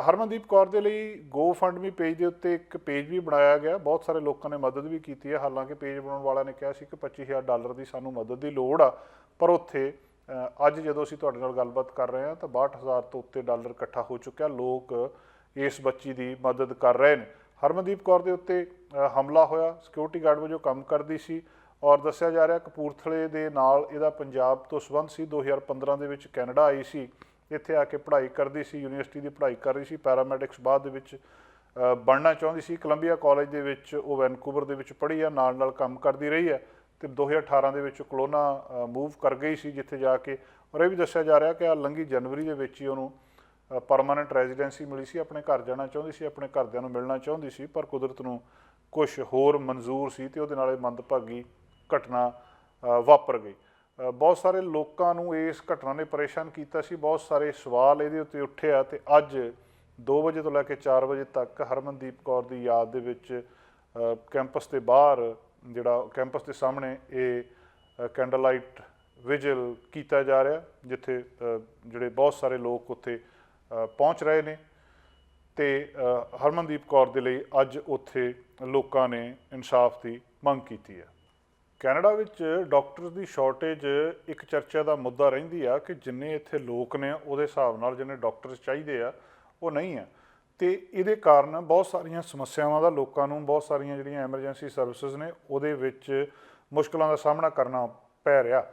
ਹਰਮਨਦੀਪ ਕੌਰ ਦੇ ਲਈ GoFundMe ਪੇਜ ਦੇ ਉੱਤੇ ਇੱਕ ਪੇਜ ਵੀ ਬਣਾਇਆ ਗਿਆ, ਬਹੁਤ ਸਾਰੇ ਲੋਕਾਂ ਨੇ ਮਦਦ ਵੀ ਕੀਤੀ ਹੈ। ਹਾਲਾਂਕਿ ਪੇਜ ਬਣਾਉਣ ਵਾਲਿਆਂ ਨੇ ਕਿਹਾ ਸੀ ਕਿ $25,000 ਦੀ ਸਾਨੂੰ ਮਦਦ ਦੀ ਲੋੜ ਆ, ਪਰ ਉੱਥੇ ਅੱਜ ਜਦੋਂ ਅਸੀਂ ਤੁਹਾਡੇ ਨਾਲ ਗੱਲਬਾਤ ਕਰ ਰਹੇ ਹਾਂ ਤਾਂ $62,000 ਤੋਂ ਉੱਤੇ ਡਾਲਰ ਇਕੱਠਾ ਹੋ ਚੁੱਕਿਆ। ਲੋਕ ਇਸ ਬੱਚੀ ਦੀ ਮਦਦ ਕਰ ਰਹੇ ਨੇ। ਹਰਮਨਦੀਪ ਕੌਰ ਦੇ ਉੱਤੇ ਹਮਲਾ ਹੋਇਆ, ਸਿਕਿਉਰਿਟੀ ਗਾਰਡ ਵਜੋਂ ਕੰਮ ਕਰਦੀ ਸੀ, ਔਰ ਦੱਸਿਆ ਜਾ ਰਿਹਾ ਕਪੂਰਥਲੇ ਦੇ ਨਾਲ ਇਹਦਾ ਪੰਜਾਬ ਤੋਂ ਸੰਬੰਧ ਸੀ। 2015 ਦੇ ਵਿੱਚ ਕੈਨੇਡਾ ਆਈ ਸੀ, ਇੱਥੇ ਆ ਕੇ ਪੜ੍ਹਾਈ ਕਰਦੀ ਸੀ, ਯੂਨੀਵਰਸਿਟੀ ਦੀ ਪੜ੍ਹਾਈ ਕਰ ਰਹੀ ਸੀ, ਪੈਰਾਮੈਡਿਕਸ ਬਾਅਦ ਦੇ ਵਿੱਚ ਬਣਨਾ ਚਾਹੁੰਦੀ ਸੀ। ਕੋਲੰਬੀਆ ਕਾਲਜ ਦੇ ਵਿੱਚ ਉਹ ਵੈਨਕੂਵਰ ਦੇ ਵਿੱਚ ਪੜ੍ਹੀ ਆ, ਨਾਲ ਨਾਲ ਕੰਮ ਕਰਦੀ ਰਹੀ ਹੈ, ਅਤੇ 2018 ਦੇ ਵਿੱਚ ਕਲੋਨਾ ਮੂਵ ਕਰ ਗਈ ਸੀ, ਜਿੱਥੇ ਜਾ ਕੇ ਔਰ ਇਹ ਵੀ ਦੱਸਿਆ ਜਾ ਰਿਹਾ ਕਿ ਆ ਲੰਘੀ ਜਨਵਰੀ ਦੇ ਵਿੱਚ ਹੀ ਉਹਨੂੰ ਪਰਮਾਨੈਂਟ ਰੈਜ਼ੀਡੈਂਸੀ ਮਿਲੀ ਸੀ। ਆਪਣੇ ਘਰ ਜਾਣਾ ਚਾਹੁੰਦੀ ਸੀ, ਆਪਣੇ ਘਰਦਿਆਂ ਨੂੰ ਮਿਲਣਾ ਚਾਹੁੰਦੀ ਸੀ, ਪਰ ਕੁਦਰਤ ਨੂੰ ਕੁਛ ਹੋਰ ਮਨਜ਼ੂਰ ਸੀ, ਅਤੇ ਉਹਦੇ ਨਾਲ ਇਹ ਮੰਦਭਾਗੀ ਘਟਨਾ ਵਾਪਰ ਗਈ। ਬਹੁਤ ਸਾਰੇ ਲੋਕਾਂ ਨੂੰ ਇਸ ਘਟਨਾ ਨੇ ਪਰੇਸ਼ਾਨ ਕੀਤਾ ਸੀ, ਬਹੁਤ ਸਾਰੇ ਸਵਾਲ ਇਹਦੇ ਉੱਤੇ ਉੱਠੇ ਆ, ਅਤੇ ਅੱਜ 2 ਵਜੇ ਤੋਂ ਲੈ ਕੇ 4 ਵਜੇ ਤੱਕ ਹਰਮਨਦੀਪ ਕੌਰ ਦੀ ਯਾਦ ਦੇ ਵਿੱਚ ਕੈਂਪਸ ਦੇ ਬਾਹਰ ਜਿਹੜਾ ਕੈਂਪਸ ਦੇ ਸਾਹਮਣੇ ਇਹ ਕੈਂਡਲ ਲਾਈਟ ਵਿਜਲ ਕੀਤਾ ਜਾ ਰਿਹਾ, ਜਿੱਥੇ ਜਿਹੜੇ ਬਹੁਤ ਸਾਰੇ ਲੋਕ ਉੱਥੇ ਪਹੁੰਚ ਰਹੇ ਨੇ, ਅਤੇ ਹਰਮਨਦੀਪ ਕੌਰ ਦੇ ਲਈ ਅੱਜ ਉੱਥੇ ਲੋਕਾਂ ਨੇ ਇਨਸਾਫ ਦੀ ਮੰਗ ਕੀਤੀ ਹੈ। ਕੈਨੇਡਾ ਵਿੱਚ ਡਾਕਟਰਸ ਦੀ ਸ਼ਾਰਟੇਜ ਇੱਕ ਚਰਚਾ ਦਾ ਮੁੱਦਾ ਰਹਿੰਦੀ ਆ ਕਿ ਜਿੰਨੇ ਇੱਥੇ ਲੋਕ ਨੇ ਉਹਦੇ ਹਿਸਾਬ ਨਾਲ ਜਿੰਨੇ ਡਾਕਟਰਸ ਚਾਹੀਦੇ ਆ ਉਹ ਨਹੀਂ ਆ, ਅਤੇ ਇਹਦੇ ਕਾਰਨ ਬਹੁਤ ਸਾਰੀਆਂ ਸਮੱਸਿਆਵਾਂ ਦਾ ਲੋਕਾਂ ਨੂੰ, ਬਹੁਤ ਸਾਰੀਆਂ ਜਿਹੜੀਆਂ ਐਮਰਜੈਂਸੀ ਸਰਵਿਸਿਜ਼ ਨੇ ਉਹਦੇ ਵਿੱਚ ਮੁਸ਼ਕਲਾਂ ਦਾ ਸਾਹਮਣਾ ਕਰਨਾ ਪੈ ਰਿਹਾ।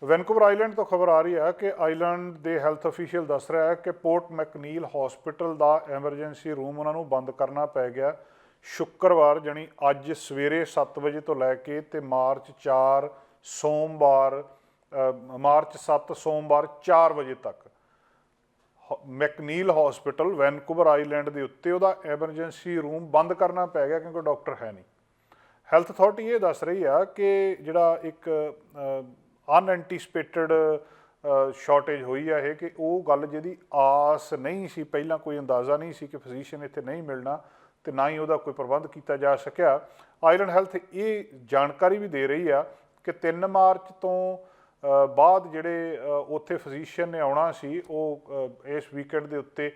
ਵੈਨਕੂਵਰ ਆਈਲੈਂਡ ਤੋਂ ਖਬਰ ਆ ਰਹੀ ਹੈ ਕਿ ਆਈਲੈਂਡ ਦੇ ਹੈਲਥ ਅਫੀਸ਼ੀਅਲ ਦੱਸ ਰਿਹਾ ਹੈ ਕਿ ਪੋਰਟ ਮੈਕਨੀਲ ਹਸਪੀਟਲ ਦਾ ਐਮਰਜੈਂਸੀ ਰੂਮ ਉਹਨਾਂ ਨੂੰ ਬੰਦ ਕਰਨਾ ਪੈ ਗਿਆ ਸ਼ੁੱਕਰਵਾਰ, ਜਾਣੀ ਅੱਜ ਸਵੇਰੇ 7 ਵਜੇ ਤੋਂ ਲੈ ਕੇ, ਅਤੇ ਮਾਰਚ 7 ਸੋਮਵਾਰ 4 ਵਜੇ ਤੱਕ ਮੈਕਨੀਲ ਹਸਪੀਟਲ ਵੈਨਕੂਵਰ ਆਈਲੈਂਡ ਦੇ ਉੱਤੇ ਉਹਦਾ ਐਮਰਜੈਂਸੀ ਰੂਮ ਬੰਦ ਕਰਨਾ ਪੈ ਗਿਆ ਕਿਉਂਕਿ ਡਾਕਟਰ ਹੈ ਨਹੀਂ। ਹੈਲਥ ਅਥਾਰਟੀ ਇਹ ਦੱਸ ਰਹੀ ਆ ਕਿ ਜਿਹੜਾ ਇੱਕ ਅਨਐਂਟੀਸਪੇਟਡ ਸ਼ਾਰਟੇਜ ਹੋਈ ਆ ਇਹ, ਕਿ ਉਹ ਗੱਲ ਜਿਹਦੀ ਆਸ ਨਹੀਂ ਸੀ, ਪਹਿਲਾਂ ਕੋਈ ਅੰਦਾਜ਼ਾ ਨਹੀਂ ਸੀ ਕਿ ਫਿਜ਼ੀਸ਼ੀਅਨ ਇੱਥੇ ਨਹੀਂ ਮਿਲਣਾ, ਅਤੇ ਨਾ ਹੀ ਉਹਦਾ ਕੋਈ ਪ੍ਰਬੰਧ ਕੀਤਾ ਜਾ ਸਕਿਆ। ਆਈਲੈਂਡ ਹੈਲਥ ਇਹ ਜਾਣਕਾਰੀ ਵੀ ਦੇ ਰਹੀ ਆ ਕਿ 3 ਮਾਰਚ ਤੋਂ ਬਾਅਦ ਜਿਹੜੇ ਉੱਥੇ ਫਿਜ਼ੀਸ਼ੀਅਨ ਨੇ ਆਉਣਾ ਸੀ, ਉਹ ਇਸ ਵੀਕਐਂਡ ਦੇ ਉੱਤੇ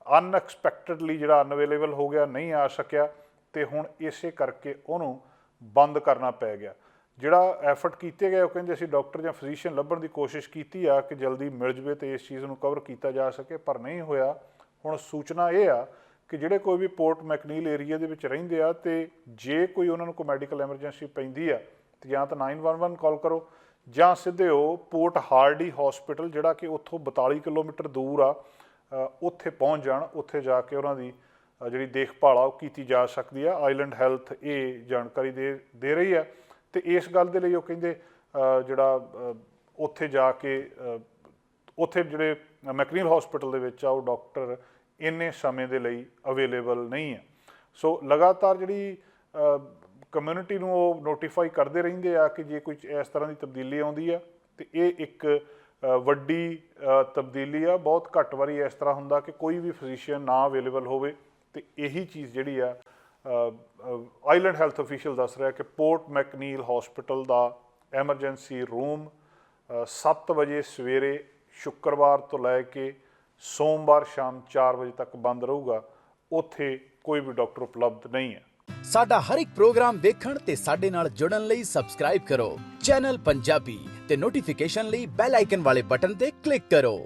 ਅਨਐਕਸਪੈਕਟਡਲੀ ਜਿਹੜਾ ਅਨਅਵੇਲੇਬਲ ਹੋ ਗਿਆ, ਨਹੀਂ ਆ ਸਕਿਆ, ਅਤੇ ਹੁਣ ਇਸੇ ਕਰਕੇ ਉਹਨੂੰ ਬੰਦ ਕਰਨਾ ਪੈ ਗਿਆ। ਜਿਹੜਾ ਐਫਰਟ ਕੀਤੇ ਗਏ, ਉਹ ਕਹਿੰਦੇ ਅਸੀਂ ਡਾਕਟਰ ਜਾਂ ਫਿਜ਼ੀਸ਼ੀਅਨ ਲੱਭਣ ਦੀ ਕੋਸ਼ਿਸ਼ ਕੀਤੀ ਆ ਕਿ ਜਲਦੀ ਮਿਲ ਜਾਵੇ ਅਤੇ ਇਸ ਚੀਜ਼ ਨੂੰ ਕਵਰ ਕੀਤਾ ਜਾ ਸਕੇ, ਪਰ ਨਹੀਂ ਹੋਇਆ। ਹੁਣ ਸੂਚਨਾ ਇਹ ਆ ਕਿ ਜਿਹੜੇ ਕੋਈ ਵੀ ਪੋਰਟ ਮੈਕਨੀਲ ਏਰੀਆ ਦੇ ਵਿੱਚ ਰਹਿੰਦੇ ਆ, ਅਤੇ ਜੇ ਕੋਈ ਉਹਨਾਂ ਨੂੰ ਕੋਈ ਮੈਡੀਕਲ ਐਮਰਜੈਂਸੀ ਪੈਂਦੀ ਆ, ਤਾਂ ਜਾਂ ਤਾਂ 911 ਕਾਲ ਕਰੋ, ਜਾਂ ਸਿੱਧੇ ਉਹ ਪੋਰਟ ਹਾਰਡੀ ਹਸਪੀਟਲ ਜਿਹੜਾ ਕਿ ਉੱਥੋਂ 42 ਕਿਲੋਮੀਟਰ ਦੂਰ ਆ, ਉੱਥੇ ਪਹੁੰਚ ਜਾਣ। ਉੱਥੇ ਜਾ ਕੇ ਉਹਨਾਂ ਦੀ ਜਿਹੜੀ ਦੇਖਭਾਲ ਆ ਉਹ ਕੀਤੀ ਜਾ ਸਕਦੀ ਆ। ਆਈਲੈਂਡ ਹੈਲਥ ਇਹ ਜਾਣਕਾਰੀ ਦੇ ਰਹੀ ਆ, ਅਤੇ ਇਸ ਗੱਲ ਦੇ ਲਈ ਉਹ ਕਹਿੰਦੇ ਜਿਹੜਾ ਉੱਥੇ ਜਾ ਕੇ ਉੱਥੇ ਜਿਹੜੇ ਮੈਕਨੀਲ ਹਸਪੀਟਲ ਦੇ ਵਿੱਚ ਆ ਉਹ ਡਾਕਟਰ ਇੰਨੇ ਸਮੇਂ ਦੇ ਲਈ ਅਵੇਲੇਬਲ ਨਹੀਂ ਹੈ। ਸੋ ਲਗਾਤਾਰ ਜਿਹੜੀ ਕਮਿਊਨਿਟੀ ਨੂੰ ਉਹ ਨੋਟੀਫਾਈ ਕਰਦੇ ਰਹਿੰਦੇ ਆ ਕਿ ਜੇ ਕੋਈ ਇਸ ਤਰ੍ਹਾਂ ਦੀ ਤਬਦੀਲੀ ਆਉਂਦੀ ਆ, ਤੇ ਇਹ ਇੱਕ ਵੱਡੀ ਤਬਦੀਲੀ ਆ। ਬਹੁਤ ਘੱਟ ਵਾਰੀ ਇਸ ਤਰ੍ਹਾਂ ਹੁੰਦਾ ਕਿ ਕੋਈ ਵੀ ਫਿਜ਼ੀਸ਼ੀਅਨ ਨਾ ਅਵੇਲੇਬਲ ਹੋਵੇ, ਤੇ ਇਹੀ ਚੀਜ਼ ਜਿਹੜੀ ਆ ਆਈਲੈਂਡ ਹੈਲਥ ਅਫੀਸ਼ੀਅਲ ਦੱਸ ਰਿਹਾ ਕਿ ਪੋਰਟ ਮੈਕਨੀਲ ਹਸਪੀਟਲ ਦਾ ਐਮਰਜੈਂਸੀ ਰੂਮ 7 ਵਜੇ ਸਵੇਰੇ ਸ਼ੁੱਕਰਵਾਰ ਤੋਂ ਲੈ ਕੇ ਸੋਮਵਾਰ ਸ਼ਾਮ 4 ਵਜੇ ਤੱਕ ਬੰਦ ਰਹੂਗਾ। ਉੱਥੇ ਕੋਈ ਵੀ ਡਾਕਟਰ ਉਪਲਬਧ ਨਹੀਂ ਹੈ। ਸਾਡਾ ਹਰ ਇੱਕ ਪ੍ਰੋਗਰਾਮ ਵੇਖਣ ਤੇ ਸਾਡੇ ਨਾਲ ਜੁੜਨ ਲਈ ਸਬਸਕ੍ਰਾਈਬ ਕਰੋ ਚੈਨਲ ਪੰਜਾਬੀ ਤੇ ਨੋਟੀਫਿਕੇਸ਼ਨ ਲਈ ਬੈਲ ਆਈਕਨ ਵਾਲੇ ਬਟਨ ਤੇ ਕਲਿੱਕ ਕਰੋ।